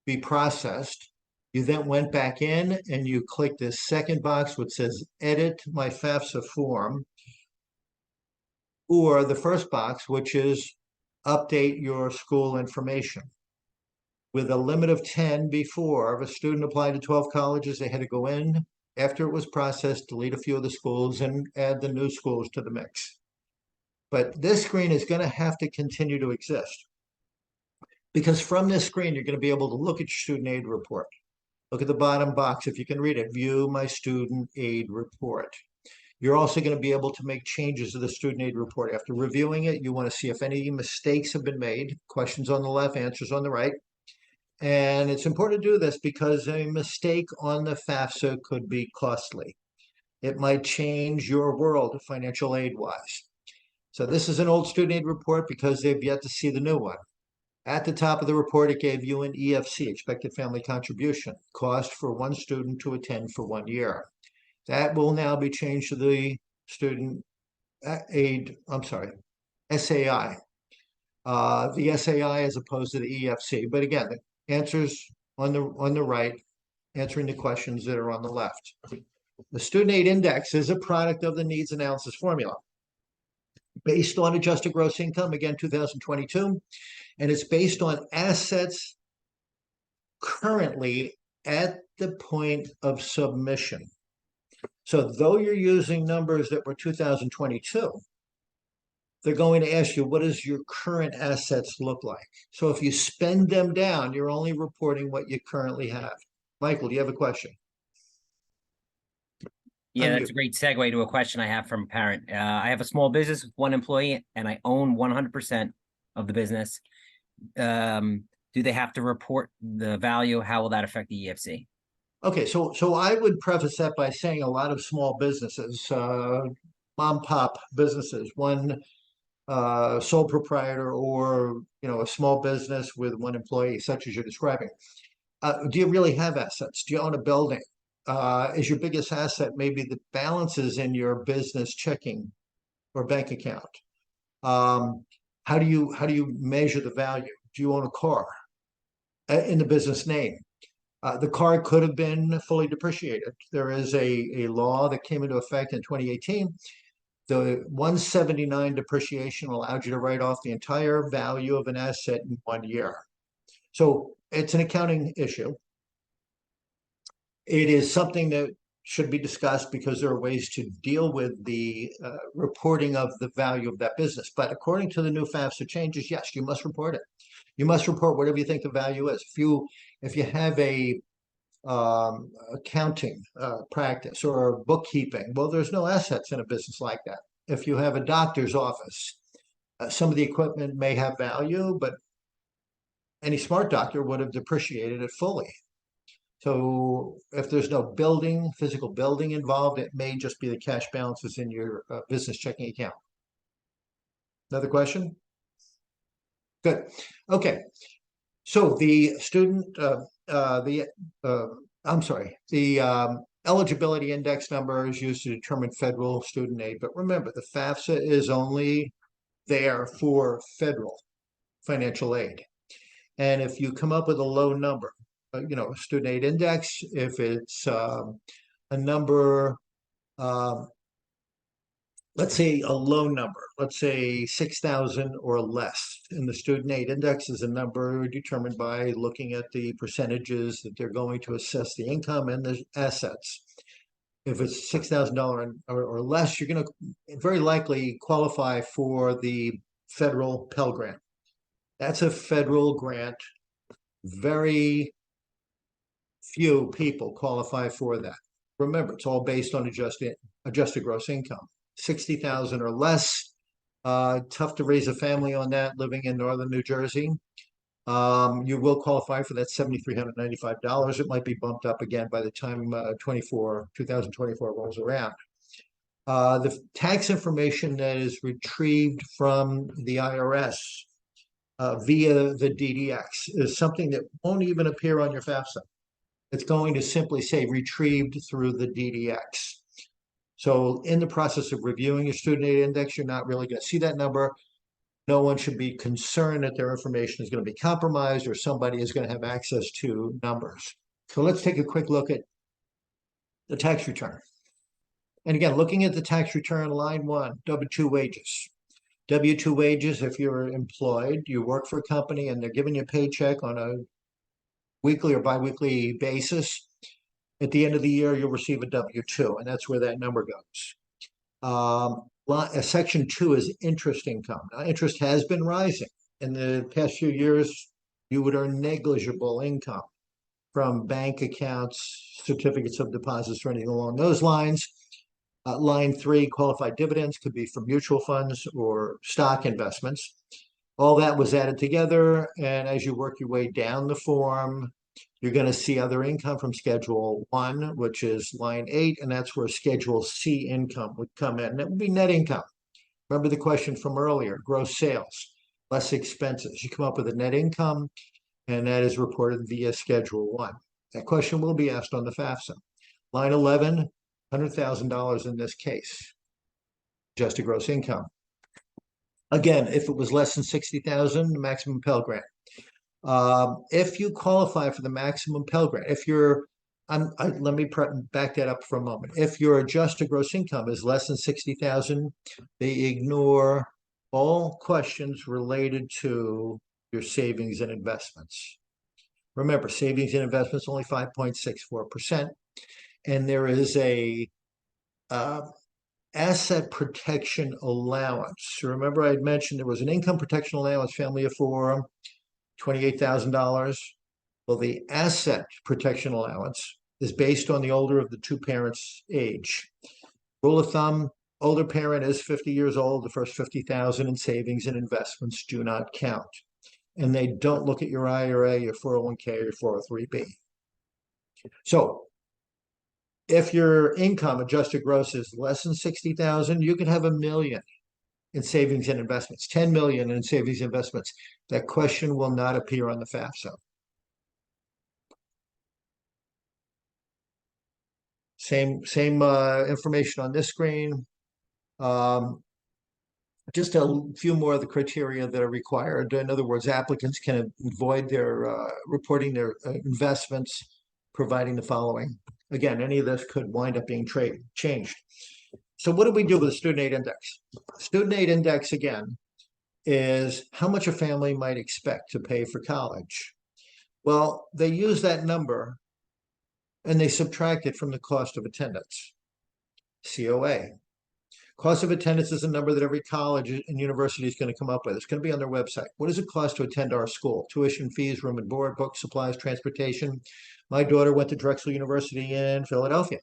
be processed. You then went back in and you click this second box which says edit my FAFSA form, or the first box, which is update your school information. With a limit of 10 before, if a student applied to 12 colleges, they had to go in after it was processed, delete a few of the schools and add the new schools to the mix. But this screen is going to have to continue to exist because from this screen, you're going to be able to look at your student aid report. Look at the bottom box. If you can read it, view my student aid report. You're also going to be able to make changes to the student aid report. After reviewing it, you want to see if any mistakes have been made, questions on the left, answers on the right. And it's important to do this because a mistake on the FAFSA could be costly. It might change your world financial aid-wise. So this is an old student aid report because they've yet to see the new one. At the top of the report, it gave you an EFC, expected family contribution, cost for one student to attend for 1 year. That will now be changed to the student aid, SAI. The SAI as opposed to the EFC. But again, the answers on the right, answering the questions that are on the left. The student aid index is a product of the needs analysis formula based on adjusted gross income, again, 2022, and it's based on assets currently at the point of submission. So though you're using numbers that were 2022, they're going to ask you, what does your current assets look like? So if you spend them down, you're only reporting what you currently have. Michael, do you have a question? Yeah, that's a great segue to a question I have from a parent. I have a small business with 1 employee and I own 100% of the business. Do they have to report the value? How will that affect the EFC? Okay, so I would preface that by saying a lot of small businesses, mom pop businesses, one sole proprietor or a small business with 1 employee, such as you're describing, Do you really have assets? Do you own a building? Is your biggest asset maybe the balances in your business checking or bank account? Um, how do you measure the value? Do you own a car in the business name? The car could have been fully depreciated. There is a law that came into effect in 2018. The 179 depreciation allowed you to write off the entire value of an asset in 1 year. So it's an accounting issue. It is something that should be discussed because there are ways to deal with the reporting of the value of that business. But according to the new FAFSA changes, yes, you must report it. You must report whatever you think the value is. If you have a accounting practice or bookkeeping, well, there's no assets in a business like that. If you have a doctor's office, some of the equipment may have value, but any smart doctor would have depreciated it fully. So if there's no physical building involved, it may just be the cash balances in your business checking account. Another question? Good. Okay. So the eligibility index number is used to determine federal student aid. But remember, the FAFSA is only there for federal financial aid. And if you come up with a low number, student aid index, if it's a number, let's say a low number, let's say 6,000 or less, and the student aid index is a number determined by looking at the percentages that they're going to assess the income and the assets. If it's $6,000 or less, you're going to very likely qualify for the federal Pell Grant. That's a federal grant. Very few people qualify for that. Remember, it's all based on adjusted gross income. 60,000 or less. Tough to raise a family on that living in northern New Jersey. You will qualify for that $7,395. It might be bumped up again by the time 2024 rolls around. The tax information that is retrieved from the IRS via the DDX is something that won't even appear on your FAFSA. It's going to simply say retrieved through the DDX. So in the process of reviewing your student aid index, you're not really going to see that number. No one should be concerned that their information is going to be compromised or somebody is going to have access to numbers. So let's take a quick look at the tax return. And again, looking at the tax return, line 1, W-2 wages. W-2 wages, if you're employed, you work for a company and they're giving you a paycheck on a weekly or biweekly basis. At the end of the year, you'll receive a W-2, and that's where that number goes. Section 2 is interest income. Now, interest has been rising. In the past few years, you would earn negligible income from bank accounts, certificates of deposits, or anything along those lines. Line 3, qualified dividends, could be from mutual funds or stock investments. All that was added together, and as you work your way down the form, you're going to see other income from Schedule 1, which is line 8, and that's where Schedule C income would come in. And it would be net income. Remember the question from earlier, gross sales, less expenses. You come up with a net income, and that is reported via Schedule 1. That question will be asked on the FAFSA. Line 11, $100,000 in this case, adjusted gross income. Again, if it was less than 60,000, maximum Pell Grant. If you qualify for the maximum Pell Grant, let me back that up for a moment. If your adjusted gross income is less than 60,000, they ignore all questions related to your savings and investments. Remember, savings and investments only 5.64%, and there is a asset protection allowance. Remember, I had mentioned there was an income protection allowance, family of 4, $28,000. Well, the asset protection allowance is based on the older of the two parents' age. Rule of thumb, older parent is 50 years old, the first 50,000 in savings and investments do not count. And they don't look at your IRA, your 401k, or your 403b. So if your income adjusted gross is less than 60,000, you can have $1 million in savings and investments, 10 million in savings and investments. That question will not appear on the FAFSA. Same information on this screen. Just a few more of the criteria that are required. In other words, applicants can avoid their reporting their investments, providing the following. Again, any of this could wind up being changed. So what do we do with the student aid index? Student aid index, again, is how much a family might expect to pay for college. Well, they use that number and they subtract it from the cost of attendance, COA. Cost of attendance is a number that every college and university is going to come up with. It's going to be on their website. What does it cost to attend our school? Tuition, fees, room and board, books, supplies, transportation. My daughter went to Drexel University in Philadelphia.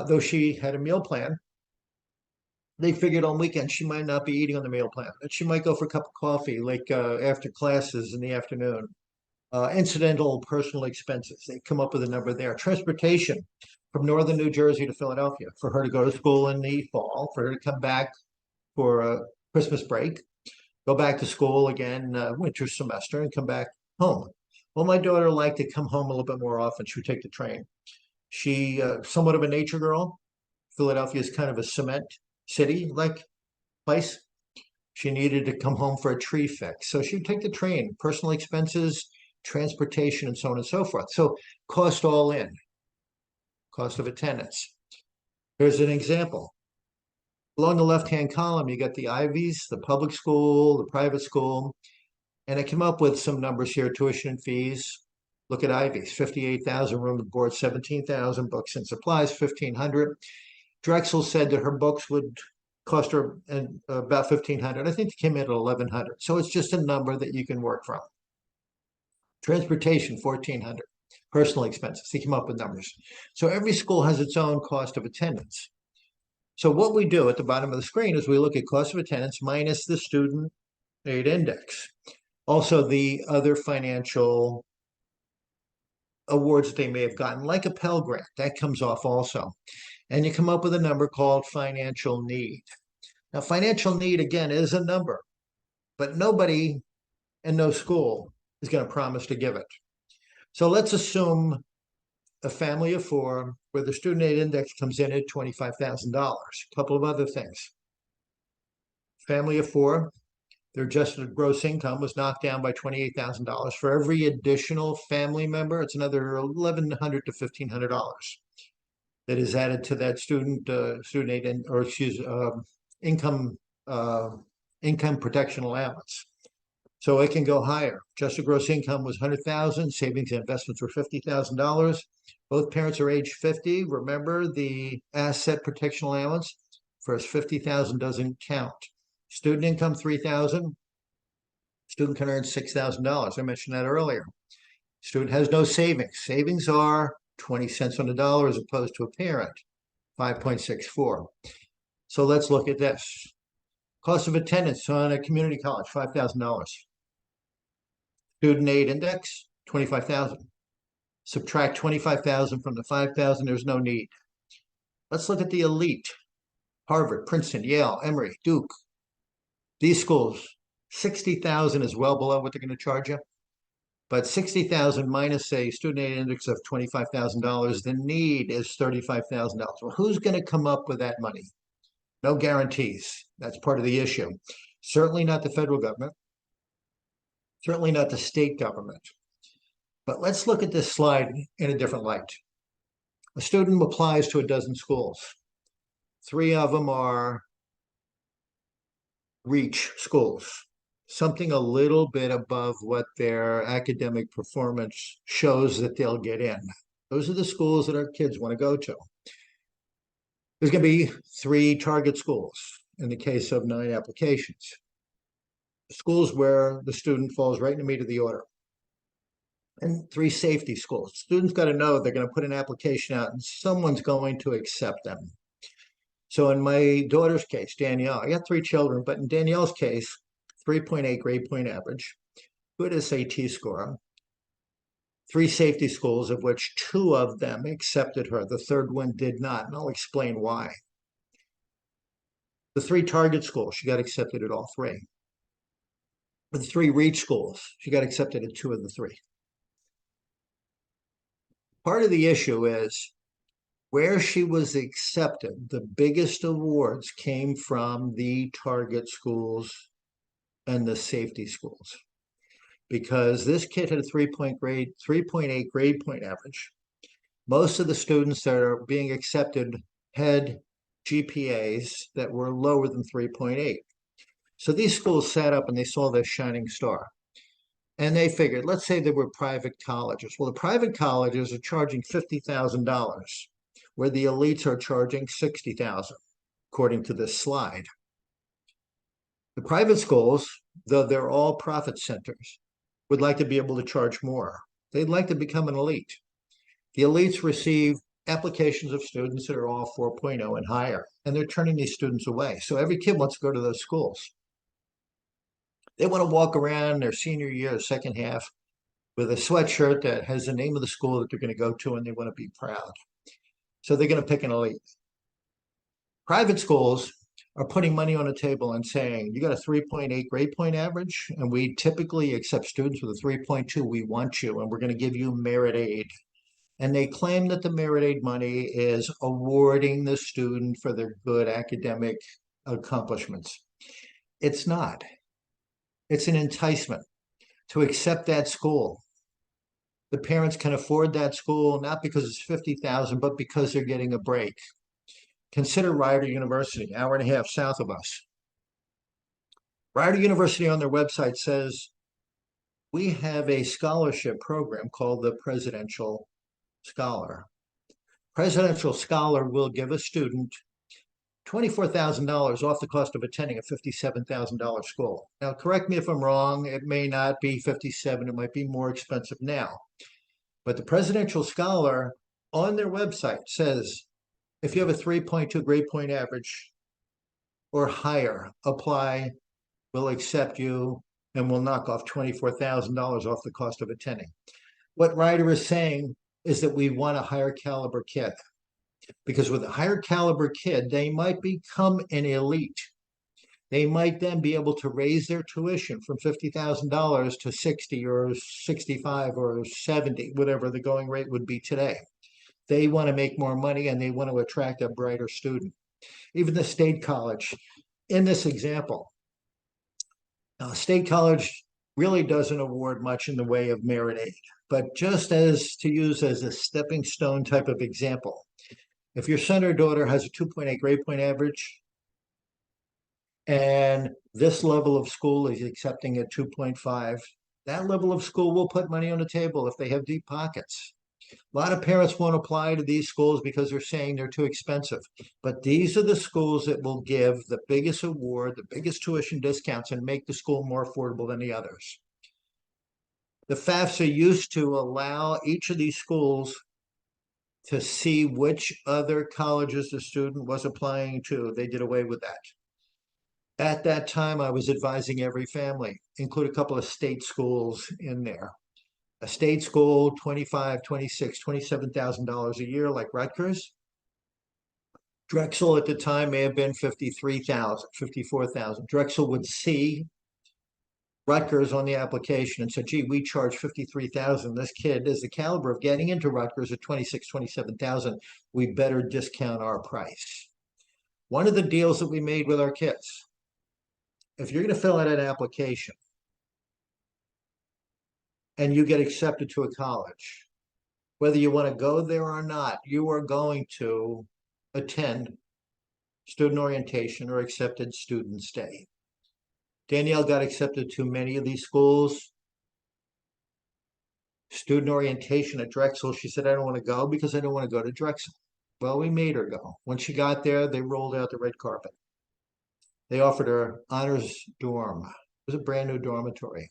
Though she had a meal plan, they figured on weekends she might not be eating on the meal plan. But she might go for a cup of coffee, like after classes in the afternoon. Incidental personal expenses. They come up with a number there. Transportation from northern New Jersey to Philadelphia for her to go to school in the fall, for her to come back for a Christmas break, go back to school again winter semester, and come back home. Well, my daughter liked to come home a little bit more often. She would take the train. She somewhat of a nature girl. Philadelphia is kind of a cement city-like place. She needed to come home for a tree fix. So she'd take the train, personal expenses, transportation, and so on and so forth. So cost all in, cost of attendance. Here's an example. Along the left-hand column, you got the Ivies, the public school, the private school, and I came up with some numbers here, tuition and fees. Look at Ivies, 58,000, room and board, 17,000, books and supplies, 1,500. Drexel said that her books would cost her about 1,500. I think they came in at 1,100. So it's just a number that you can work from. Transportation, 1,400. Personal expenses, they came up with numbers. So every school has its own cost of attendance. So what we do at the bottom of the screen is we look at cost of attendance minus the student aid index. Also, the other financial awards that they may have gotten, like a Pell Grant, that comes off also. And you come up with a number called financial need. Now, financial need, again, is a number, but nobody and no school is going to promise to give it. So let's assume a family of four where the student aid index comes in at $25,000. A couple of other things. Family of four, their adjusted gross income was knocked down by $28,000. For every additional family member, it's another $1,100 to $1,500 that is added to that student aid income protection allowance. So it can go higher. Adjusted gross income was $100,000. Savings and investments were $50,000. Both parents are age 50. Remember, the asset protection allowance, first $50,000 doesn't count. Student income, $3,000. Student can earn $6,000. I mentioned that earlier. Student has no savings. Savings are 20 cents on the dollar as opposed to a parent, 5.64. So let's look at this. Cost of attendance on a community college, $5,000. Student aid index, 25,000. Subtract 25,000 from the 5,000, there's no need. Let's look at the elite. Harvard, Princeton, Yale, Emory, Duke. These schools, 60,000 is well below what they're going to charge you. But 60,000 minus a student aid index of $25,000, the need is $35,000. Well, who's going to come up with that money? No guarantees. That's part of the issue. Certainly not the federal government. Certainly not the state government. But let's look at this slide in a different light. A student applies to a dozen schools. 3 of them are reach schools, something a little bit above what their academic performance shows that they'll get in. Those are the schools that our kids want to go to. There's going to be 3 target schools in the case of 9 applications. Schools where the student falls right in the meat of the order. And 3 safety schools. Students got to know they're going to put an application out and someone's going to accept them. So in my daughter's case, Danielle, I got 3 children, but in Danielle's case, 3.8 grade point average, good SAT score, 3 safety schools, of which 2 of them accepted her. The third one did not, and I'll explain why. The 3 target schools, she got accepted at all 3. The 3 reach schools, she got accepted at 2 of the 3. Part of the issue is Where she was accepted, the biggest awards came from the target schools and the safety schools. Because this kid had a 3.8 grade point average. Most of the students that are being accepted had GPAs that were lower than 3.8. So these schools sat up and they saw this shining star. And they figured, let's say they were private colleges. Well, the private colleges are charging $50,000, where the elites are charging $60,000, according to this slide. The private schools, though they're all profit centers, would like to be able to charge more. They'd like to become an elite. The elites receive applications of students that are all 4.0 and higher, and they're turning these students away. So every kid wants to go to those schools. They want to walk around their senior year, second half, with a sweatshirt that has the name of the school that they're going to go to, and they want to be proud. So they're going to pick an elite. Private schools are putting money on the table and saying, you got a 3.8 grade point average, and we typically accept students with a 3.2. We want you, and we're going to give you merit aid. And they claim that the merit aid money is awarding the student for their good academic accomplishments. It's not. It's an enticement to accept that school. The parents can afford that school, not because it's $50,000, but because they're getting a break. Consider Rider University, hour and a half south of us. Rider University on their website says, we have a scholarship program called the Presidential Scholar. Presidential Scholar will give a student $24,000 off the cost of attending a $57,000 school. Now, correct me if I'm wrong, it may not be 57, it might be more expensive now. But the Presidential Scholar on their website says, if you have a 3.2 grade point average or higher, apply, we'll accept you, and we'll knock off $24,000 off the cost of attending. What Ryder is saying is that we want a higher caliber kid, because with a higher caliber kid, they might become an elite. They might then be able to raise their tuition from $50,000 to 60 or 65 or 70, whatever the going rate would be today. They want to make more money and they want to attract a brighter student. Even the state college, in this example, state college really doesn't award much in the way of merit aid, but just as to use as a stepping stone type of example, if your son or daughter has a 2.8 grade point average and this level of school is accepting at 2.5, that level of school will put money on the table if they have deep pockets. A lot of parents won't apply to these schools because they're saying they're too expensive. But these are the schools that will give the biggest award, the biggest tuition discounts, and make the school more affordable than the others. The FAFSA used to allow each of these schools to see which other colleges the student was applying to. They did away with that. At that time, I was advising every family, include a couple of state schools in there. A state school, $25,000, $26,000, $27,000 a year, like Rutgers. Drexel at the time may have been $53,000, $54,000. Drexel would see Rutgers on the application and said, gee, we charge $53,000. This kid is the caliber of getting into Rutgers at $26,000, $27,000. We better discount our price. One of the deals that we made with our kids, if you're going to fill out an application, and you get accepted to a college, whether you want to go there or not, you are going to attend student orientation or accepted student stay. Danielle got accepted to many of these schools. Student orientation at Drexel, she said, I don't want to go because I don't want to go to Drexel. Well, we made her go. When she got there, they rolled out the red carpet. They offered her honors dorm. It was a brand new dormitory.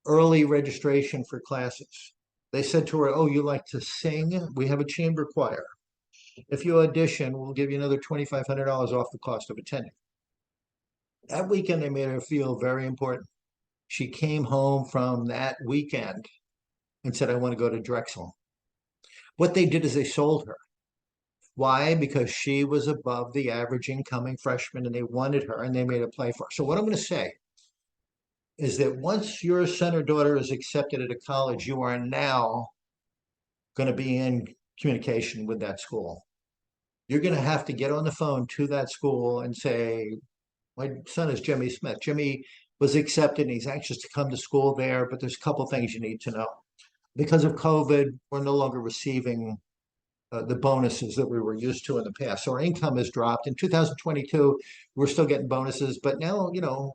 Early registration for classes. They said to her, oh, you like to sing? We have a chamber choir. If you audition, we'll give you another $2,500 off the cost of attending. That weekend, they made her feel very important. She came home from that weekend and said, I want to go to Drexel. What they did is they sold her. Why? Because she was above the average incoming freshman and they wanted her and they made a play for her. So what I'm going to say is that once your son or daughter is accepted at a college, you are now going to be in communication with that school. you're going to have to get on the phone to that school and say, my son is Jimmy Smith. Jimmy was accepted and he's anxious to come to school there, but there's a couple things you need to know. Because of COVID, we're no longer receiving the bonuses that we were used to in the past. So our income has dropped. In 2022, we're still getting bonuses, but now,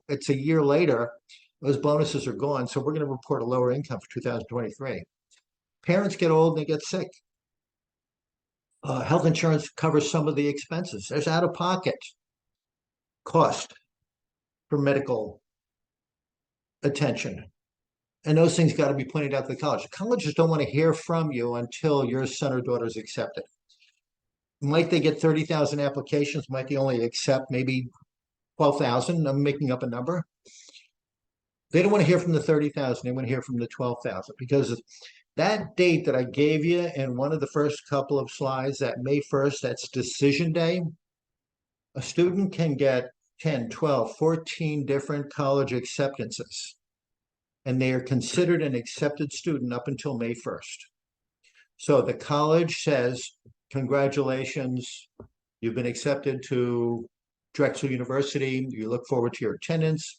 it's a year later, those bonuses are gone. So we're going to report a lower income for 2023. Parents get old and they get sick. Health insurance covers some of the expenses. There's out-of-pocket cost for medical attention. And those things got to be pointed out to the college. Colleges don't want to hear from you until your son or daughter is accepted. Might they get 30,000 applications? Might they only accept maybe 12,000? I'm making up a number. They don't want to hear from the 30,000. They want to hear from the 12,000 because that date that I gave you in one of the first couple of slides, that May 1st, that's decision day. A student can get 10, 12, 14 different college acceptances, and they are considered an accepted student up until May 1st. So the college says, congratulations, you've been accepted to Drexel University. You look forward to your attendance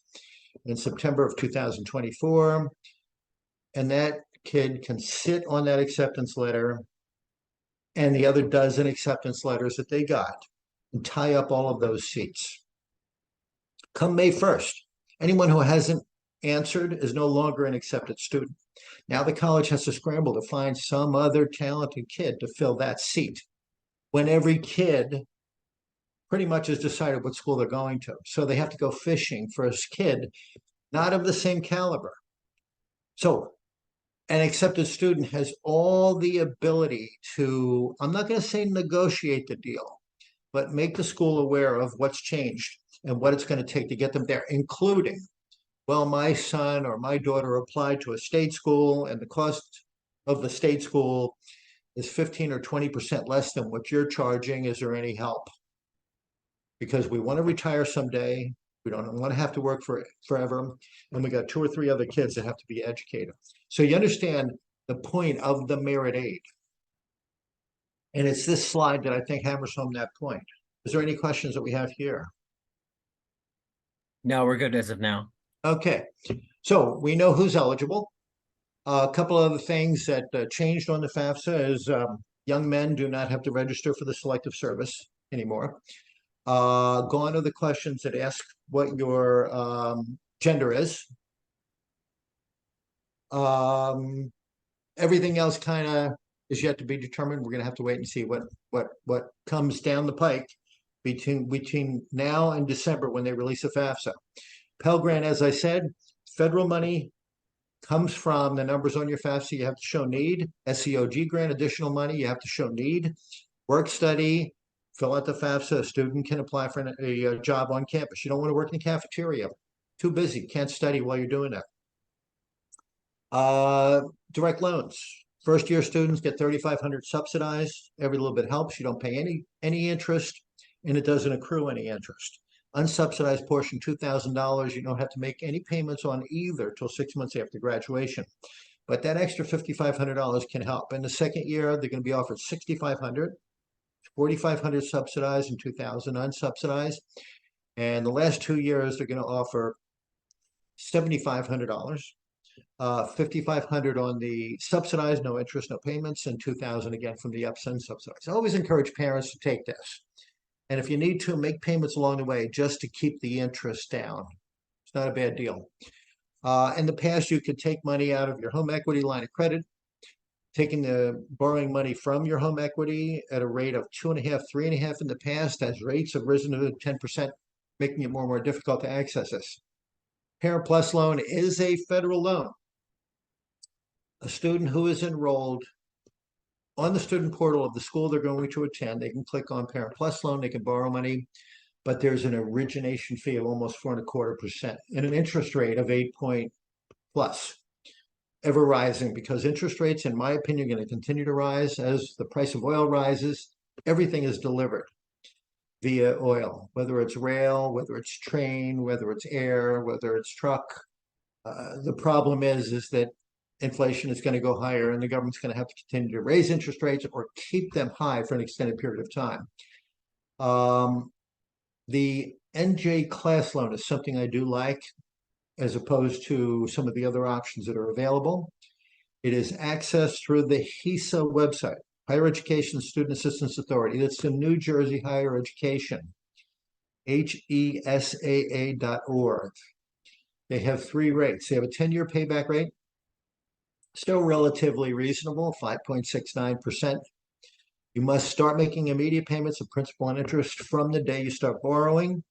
in September of 2024. And that kid can sit on that acceptance letter and the other dozen acceptance letters that they got and tie up all of those seats. Come May 1st, anyone who hasn't answered is no longer an accepted student. Now the college has to scramble to find some other talented kid to fill that seat when every kid pretty much has decided what school they're going to. So they have to go fishing for a kid not of the same caliber. So an accepted student has all the ability to, I'm not going to say negotiate the deal, but make the school aware of what's changed and what it's going to take to get them there, including, well, my son or my daughter applied to a state school and the cost of the state school is 15 or 20% less than what you're charging. Is there any help? Because we want to retire someday. We don't want to have to work forever. And we got 2 or 3 other kids that have to be educated. So you understand the point of the merit aid. And it's this slide that I think hammers home that point. Is there any questions that we have here? No, we're good as of now. Okay, so we know who's eligible. A couple other things that changed on the FAFSA is young men do not have to register for the selective service anymore. Gone are the questions that ask what your gender is. Everything else kind of is yet to be determined. We're going to have to wait and see what comes down the pike between now and December when they release a FAFSA. Pell Grant, as I said, federal money comes from the numbers on your FAFSA. You have to show need. SEOG grant, additional money, you have to show need. Work study, fill out the FAFSA. A student can apply for a job on campus. You don't want to work in the cafeteria. Too busy, can't study while you're doing that. Direct loans. First year students get $3,500 subsidized. Every little bit helps. You don't pay any interest, and it doesn't accrue any interest. Unsubsidized portion, $2,000. You don't have to make any payments on either till 6 months after graduation. But that extra $5,500 can help. In the second year, they're going to be offered $6,500, $4,500 subsidized, and $2,000 unsubsidized. And the last 2 years, they're going to offer $7,500, $5,500 on the subsidized, no interest, no payments, and $2,000 again from the unsubsidized. I always encourage parents to take this. And if you need to, make payments along the way just to keep the interest down. It's not a bad deal. In the past, you could take money out of your home equity line of credit, borrowing money from your home equity at a rate of 2.5%, 3.5% in the past, as rates have risen to 10%, making it more and more difficult to access this. Parent Plus loan is a federal loan. A student who is enrolled on the student portal of the school they're going to attend, they can click on Parent Plus loan, they can borrow money, but there's an origination fee of almost 4.25% and an interest rate of 8+ ever rising, because interest rates, in my opinion, are going to continue to rise as the price of oil rises. Everything is delivered via oil, whether it's rail, whether it's train, whether it's air, whether it's truck. The problem is that inflation is going to go higher and the government's going to have to continue to raise interest rates or keep them high for an extended period of time. The NJ class loan is something I do like, as opposed to some of the other options that are available. It is accessed through the HESA website, Higher Education Student Assistance Authority. That's the New Jersey Higher Education, HESAA.org. They have three rates. They have a 10-year payback rate, still relatively reasonable, 5.69%. You must start making immediate payments of principal and interest from the day you start borrowing.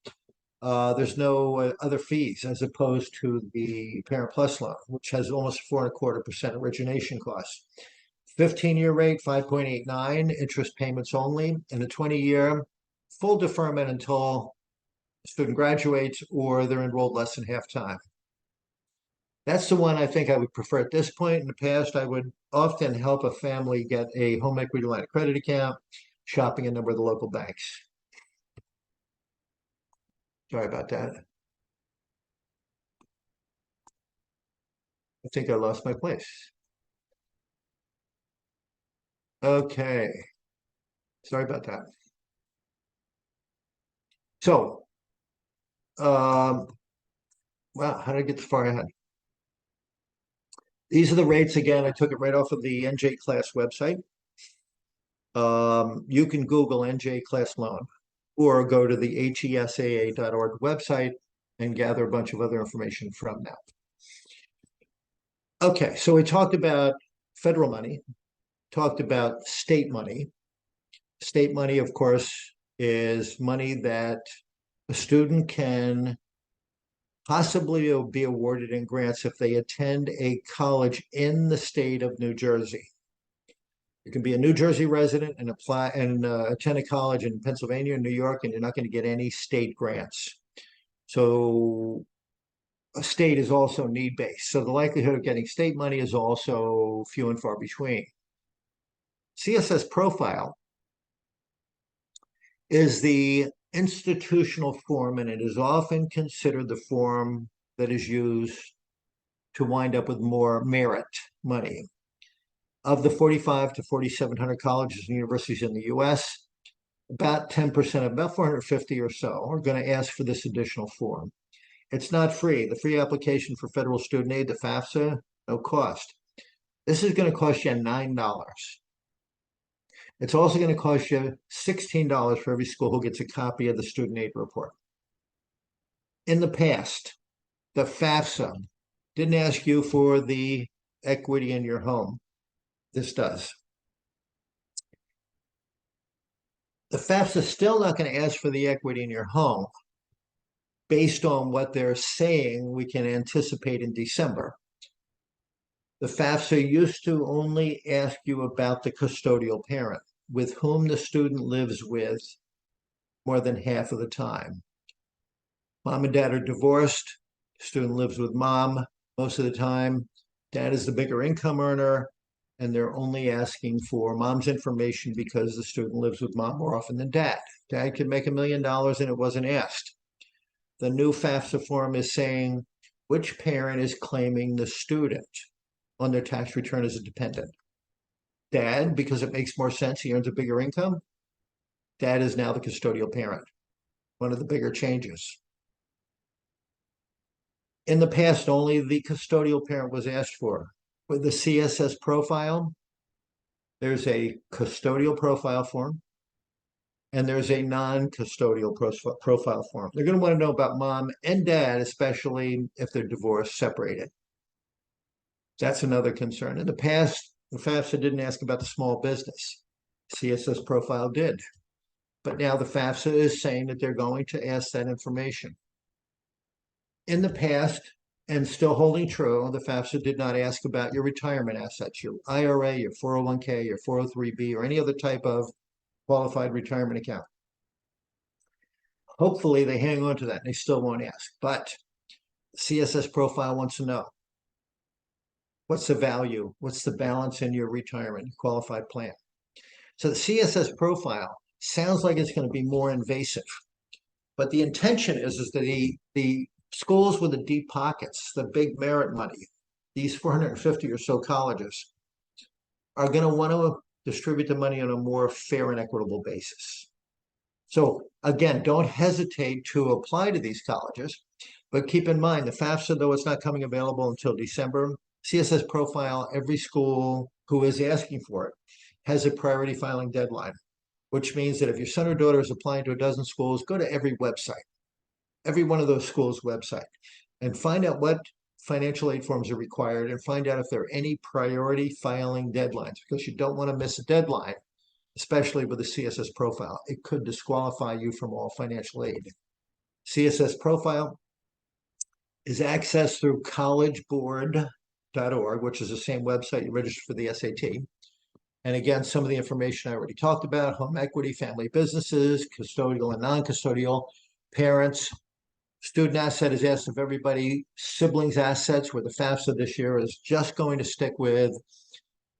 There's no other fees as opposed to the Parent Plus loan, which has almost 4.25% origination costs. 15-year rate, 5.89, interest payments only, and a 20-year full deferment until the student graduates or they're enrolled less than half time. That's the one I think I would prefer at this point. In the past, I would often help a family get a home equity line of credit account, shopping a number of the local banks. Sorry about that. I think I lost my place. Okay. Sorry about that. So, wow, how did I get this far ahead? These are the rates again. I took it right off of the NJ class website. You can Google NJ class loan or go to the HESAA.org website and gather a bunch of other information from that. Okay, so we talked about federal money, talked about state money. State money, of course, is money that a student can possibly be awarded in grants if they attend a college in the state of New Jersey. You can be a New Jersey resident and apply and attend a college in Pennsylvania or New York, and you're not going to get any state grants. So a state is also need-based. So the likelihood of getting state money is also few and far between. CSS profile is the institutional form, and it is often considered the form that is used to wind up with more merit money. Of the 45 to 4,700 colleges and universities in the US, about 10%, about 450 or so, are going to ask for this additional form. It's not free. The free application for federal student aid, the FAFSA, no cost. This is going to cost you $9. It's also going to cost you $16 for every school who gets a copy of the student aid report. In the past, the FAFSA didn't ask you for the equity in your home. This does. The FAFSA is still not going to ask for the equity in your home based on what they're saying we can anticipate in December. The FAFSA used to only ask you about the custodial parent with whom the student lives with more than half of the time. Mom and dad are divorced. Student lives with mom most of the time. Dad is the bigger income earner, and they're only asking for mom's information because the student lives with mom more often than dad. Dad could make $1 million and it wasn't asked. The new FAFSA form is saying which parent is claiming the student on their tax return as a dependent. Dad, because it makes more sense, he earns a bigger income. Dad is now the custodial parent, one of the bigger changes. In the past, only the custodial parent was asked for. With the CSS profile, there's a custodial profile form, and there's a non-custodial profile form. They're going to want to know about mom and dad, especially if they're divorced, separated. That's another concern. In the past, the FAFSA didn't ask about the small business. CSS profile did. But now the FAFSA is saying that they're going to ask that information. In the past, and still holding true, the FAFSA did not ask about your retirement assets, your IRA, your 401k, your 403b, or any other type of qualified retirement account. Hopefully they hang on to that and they still won't ask. But CSS profile wants to know, what's the value? What's the balance in your retirement qualified plan? So the CSS profile sounds like it's going to be more invasive. But the intention is that the schools with the deep pockets, the big merit money, these 450 or so colleges, are going to want to distribute the money on a more fair and equitable basis. So again, don't hesitate to apply to these colleges, but keep in mind the FAFSA, though it's not coming available until December, CSS profile, every school who is asking for it has a priority filing deadline, which means that if your son or daughter is applying to a dozen schools, go to every website, every one of those schools' website, and find out what financial aid forms are required and find out if there are any priority filing deadlines, because you don't want to miss a deadline, especially with a CSS profile. It could disqualify you from all financial aid. CSS profile is accessed through collegeboard.org, which is the same website you register for the SAT. And again, some of the information I already talked about: home equity, family businesses, custodial and non-custodial, parents. Student asset is asked of everybody. Siblings assets, where the FAFSA this year is just going to stick with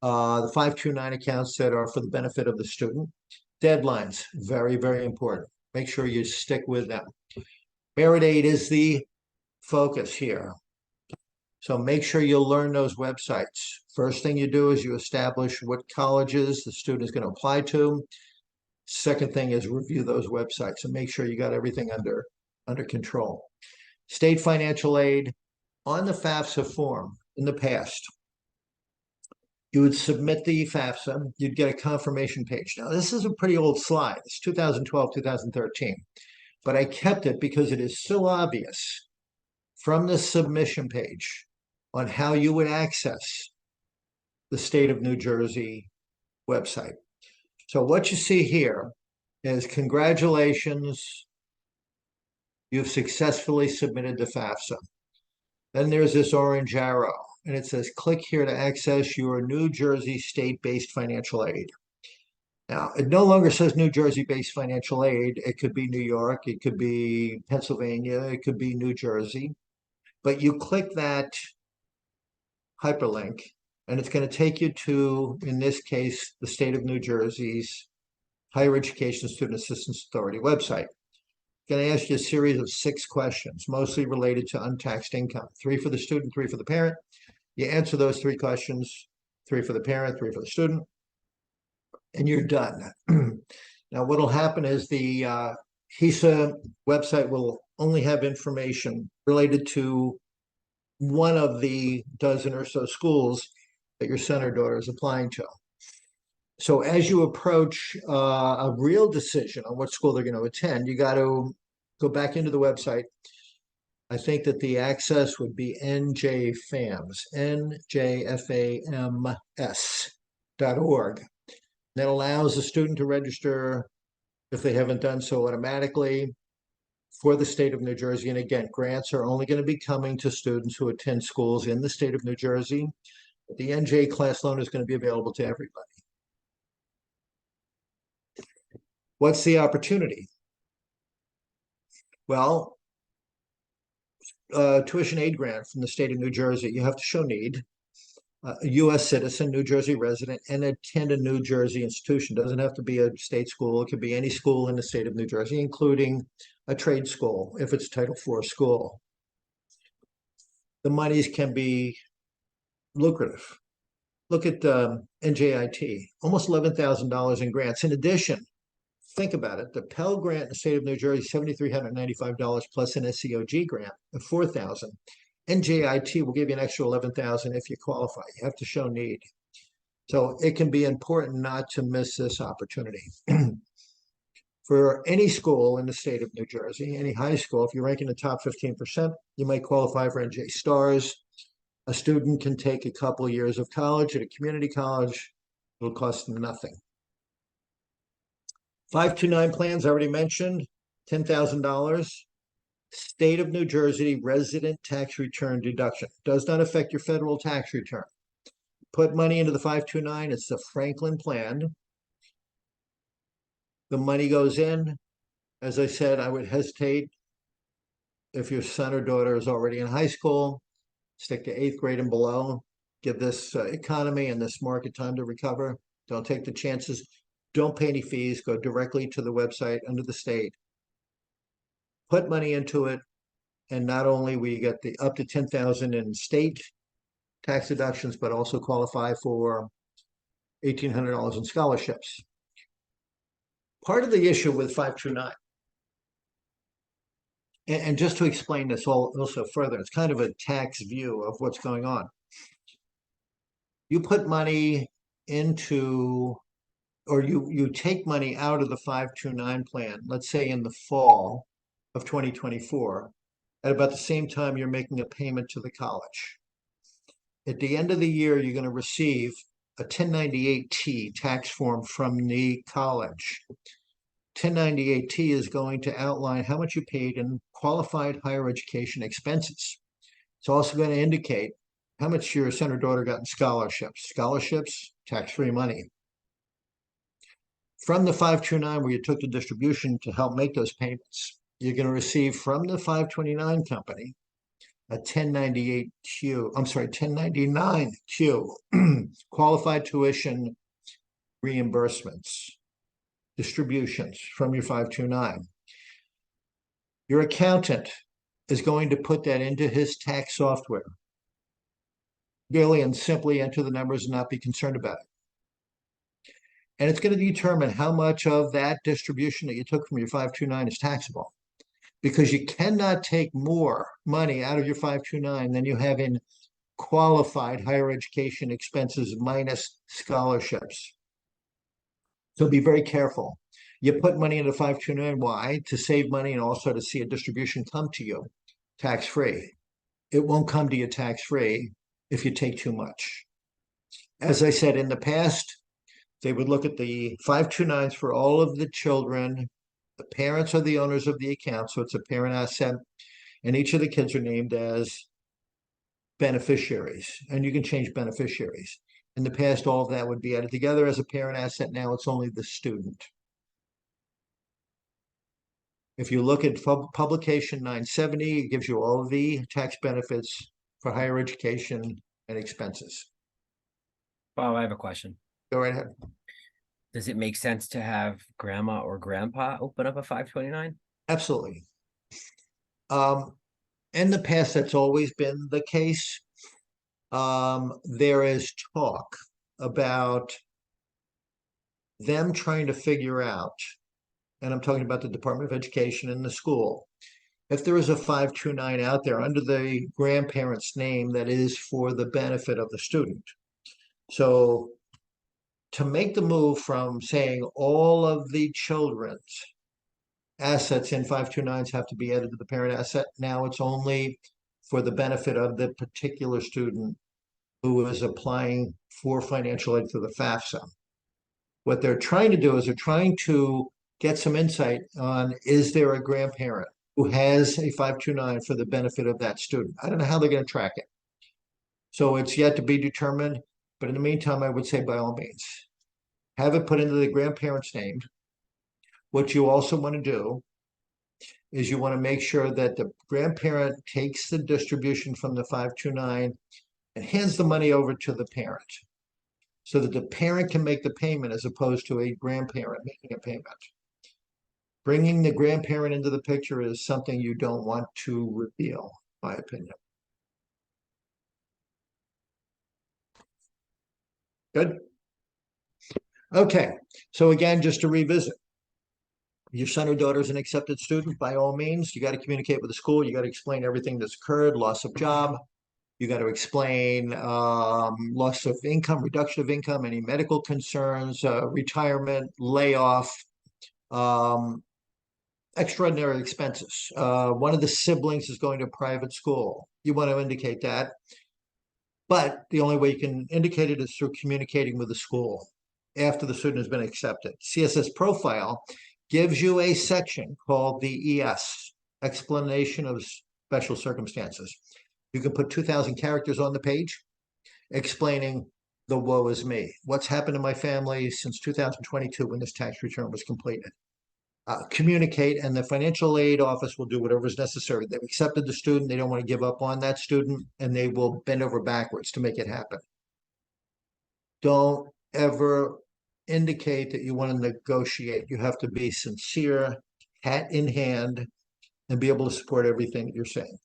the 529 accounts that are for the benefit of the student. Deadlines, very, very important. Make sure you stick with them. Merit aid is the focus here. So make sure you learn those websites. First thing you do is you establish what colleges the student is going to apply to. Second thing is review those websites and make sure you got everything under control. State financial aid on the FAFSA form in the past. You would submit the FAFSA, you'd get a confirmation page. Now, this is a pretty old slide. It's 2012, 2013, but I kept it because it is so obvious from the submission page on how you would access the state of New Jersey website. So what you see here is congratulations, you've successfully submitted the FAFSA. Then there's this orange arrow, and it says click here to access your New Jersey state-based financial aid. Now, it no longer says New Jersey-based financial aid. It could be New York, it could be Pennsylvania, it could be New Jersey. But you click that hyperlink, and it's going to take you to, in this case, the state of New Jersey's Higher Education Student Assistance Authority website. Going to ask you a series of 6 questions, mostly related to untaxed income. 3 for the student, 3 for the parent. You answer those 3 questions, 3 for the parent, 3 for the student, and you're done. Now, what will happen is the HESA website will only have information related to one of the dozen or so schools that your son or daughter is applying to. So as you approach a real decision on what school they're going to attend, you got to go back into the website. I think that the access would be NJFAMS, NJFAMS.org. That allows the student to register if they haven't done so automatically for the state of New Jersey. And again, grants are only going to be coming to students who attend schools in the state of New Jersey. But the NJ class loan is going to be available to everybody. What's the opportunity? Well, tuition aid grant from the state of New Jersey. You have to show need. A U.S. citizen, New Jersey resident, and attend a New Jersey institution. Doesn't have to be a state school. It could be any school in the state of New Jersey, including a trade school, if it's Title IV school. The monies can be lucrative. Look at NJIT, almost $11,000 in grants. In addition, think about it, the Pell Grant in the state of New Jersey, $7,395 plus an SEOG grant of $4,000. NJIT will give you an extra $11,000 if you qualify. You have to show need. So it can be important not to miss this opportunity. For any school in the state of New Jersey, any high school, if you rank in the top 15%, you might qualify for NJ Stars. A student can take a couple years of college at a community college. It'll cost them nothing. 529 plans, I already mentioned, $10,000. State of New Jersey resident tax return deduction. Does not affect your federal tax return. Put money into the 529. It's the Franklin plan. The money goes in. As I said, I would hesitate if your son or daughter is already in high school. Stick to 8th grade and below. Give this economy and this market time to recover. Don't take the chances. Don't pay any fees. Go directly to the website under the state. Put money into it, and not only will you get the up to $10,000 in state tax deductions, but also qualify for $1,800 in scholarships. part of the issue with 529, and just to explain this also further, it's kind of a tax view of what's going on. You put money into, or you take money out of the 529 plan, let's say in the fall of 2024, at about the same time you're making a payment to the college. At the end of the year, you're going to receive a 1098-T tax form from the college. 1098-T is going to outline how much you paid in qualified higher education expenses. It's also going to indicate how much your son or daughter got in scholarships. Scholarships, tax-free money. From the 529, where you took the distribution to help make those payments, you're going to receive from the 529 company a 1098Q, I'm sorry, 1099Q, qualified tuition reimbursements, distributions from your 529. Your accountant is going to put that into his tax software. Really and simply enter the numbers and not be concerned about it. And it's going to determine how much of that distribution that you took from your 529 is taxable. Because you cannot take more money out of your 529 than you have in qualified higher education expenses minus scholarships. So be very careful. You put money into 529, why? To save money and also to see a distribution come to you tax-free. It won't come to you tax-free if you take too much. As I said in the past, they would look at the 529s for all of the children. The parents are the owners of the account, so it's a parent asset, and each of the kids are named as beneficiaries, and you can change beneficiaries. In the past, all of that would be added together as a parent asset. Now it's only the student. If you look at publication 970, it gives you all of the tax benefits for higher education and expenses. Bob, I have a question. Go right ahead. Does it make sense to have grandma or grandpa open up a 529? Absolutely. In the past, that's always been the case. There is talk about them trying to figure out, and I'm talking about the Department of Education and the school, if there is a 529 out there under the grandparent's name that is for the benefit of the student. So to make the move from saying all of the children's assets in 529s have to be added to the parent asset, now it's only for the benefit of the particular student who is applying for financial aid through the FAFSA. What they're trying to do is they're trying to get some insight on, is there a grandparent who has a 529 for the benefit of that student? I don't know how they're going to track it. So it's yet to be determined. But in the meantime, I would say by all means, have it put into the grandparent's name. What you also want to do is you want to make sure that the grandparent takes the distribution from the 529 and hands the money over to the parent so that the parent can make the payment as opposed to a grandparent making a payment. Bringing the grandparent into the picture is something you don't want to reveal, in my opinion. Good. Okay, so again, just to revisit, your son or daughter is an accepted student, by all means, you got to communicate with the school. You got to explain everything that's occurred, loss of job. You got to explain loss of income, reduction of income, any medical concerns, retirement, layoff, extraordinary expenses. One of the siblings is going to private school. You want to indicate that. But the only way you can indicate it is through communicating with the school after the student has been accepted. CSS profile gives you a section called the ES, explanation of special circumstances. You can put 2,000 characters on the page explaining the woe is me. What's happened to my family since 2022 when this tax return was completed. Communicate, and the financial aid office will do whatever is necessary. They've accepted the student. They don't want to give up on that student, and they will bend over backwards to make it happen. Don't ever indicate that you want to negotiate. You have to be sincere, hat in hand, and be able to support everything that you're saying.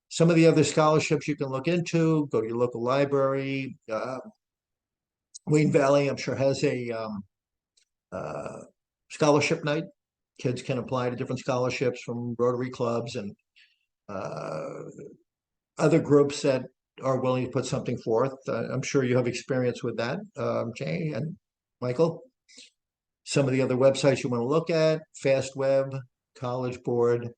Some of the other scholarships you can look into, go to your local library. Wayne Valley, I'm sure, has a scholarship night. Kids can apply to different scholarships from Rotary clubs and uh, other groups that are willing to put something forth. I'm sure you have experience with that, Jay and Michael. Some of the other websites you want to look at, FastWeb, College Board.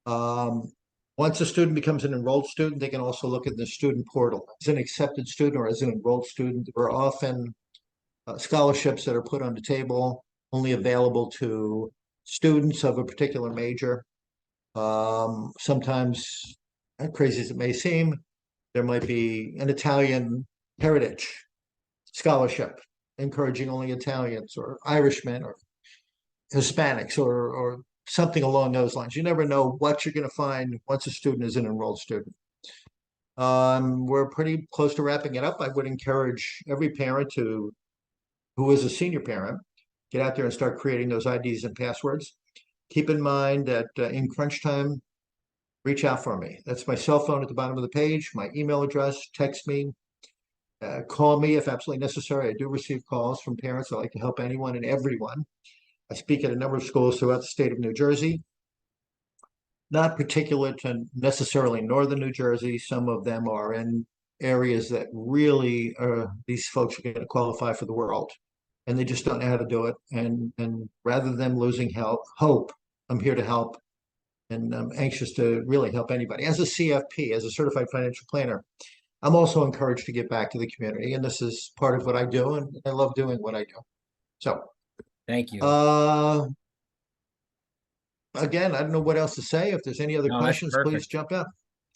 Um, Once a student becomes an enrolled student, they can also look at the student portal. As an accepted student or as an enrolled student, there are often scholarships that are put on the table, only available to students of a particular major. Sometimes, as crazy as it may seem, there might be an Italian heritage scholarship encouraging only Italians or Irishmen or Hispanics or something along those lines. You never know what you're going to find once a student is an enrolled student. We're pretty close to wrapping it up. I would encourage every parent who is a senior parent, get out there and start creating those IDs and passwords. Keep in mind that in crunch time, reach out for me. That's my cell phone at the bottom of the page, my email address, text me, call me if absolutely necessary. I do receive calls from parents. I like to help anyone and everyone. I speak at a number of schools throughout the state of New Jersey, not particular to necessarily northern New Jersey. Some of them are in areas that really these folks are going to qualify for the world, and they just don't know how to do it. And rather than losing hope, I'm here to help, and I'm anxious to really help anybody. As a CFP, as a certified financial planner, I'm also encouraged to give back to the community, and this is part of what I do, and I love doing what I do. So, Thank you. again, I don't know what else to say. If there's any other No, that's questions, please perfect. jump in.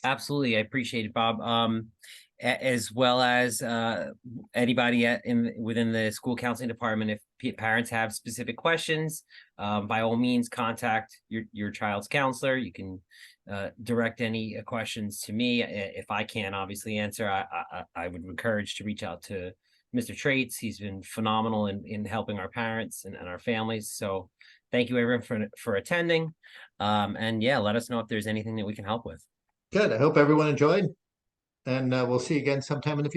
Absolutely. I appreciate it, Bob. As well as anybody within the school counseling department, if parents have specific questions, by all means, contact your child's counselor. You can direct any questions to me. If I can't obviously answer, I would encourage to reach out to Mr. Traitz. He's been phenomenal in helping our parents and our families. So thank you everyone for attending. And yeah, let us know if there's anything that we can help with. Good. I hope everyone enjoyed, and we'll see you again sometime in the future.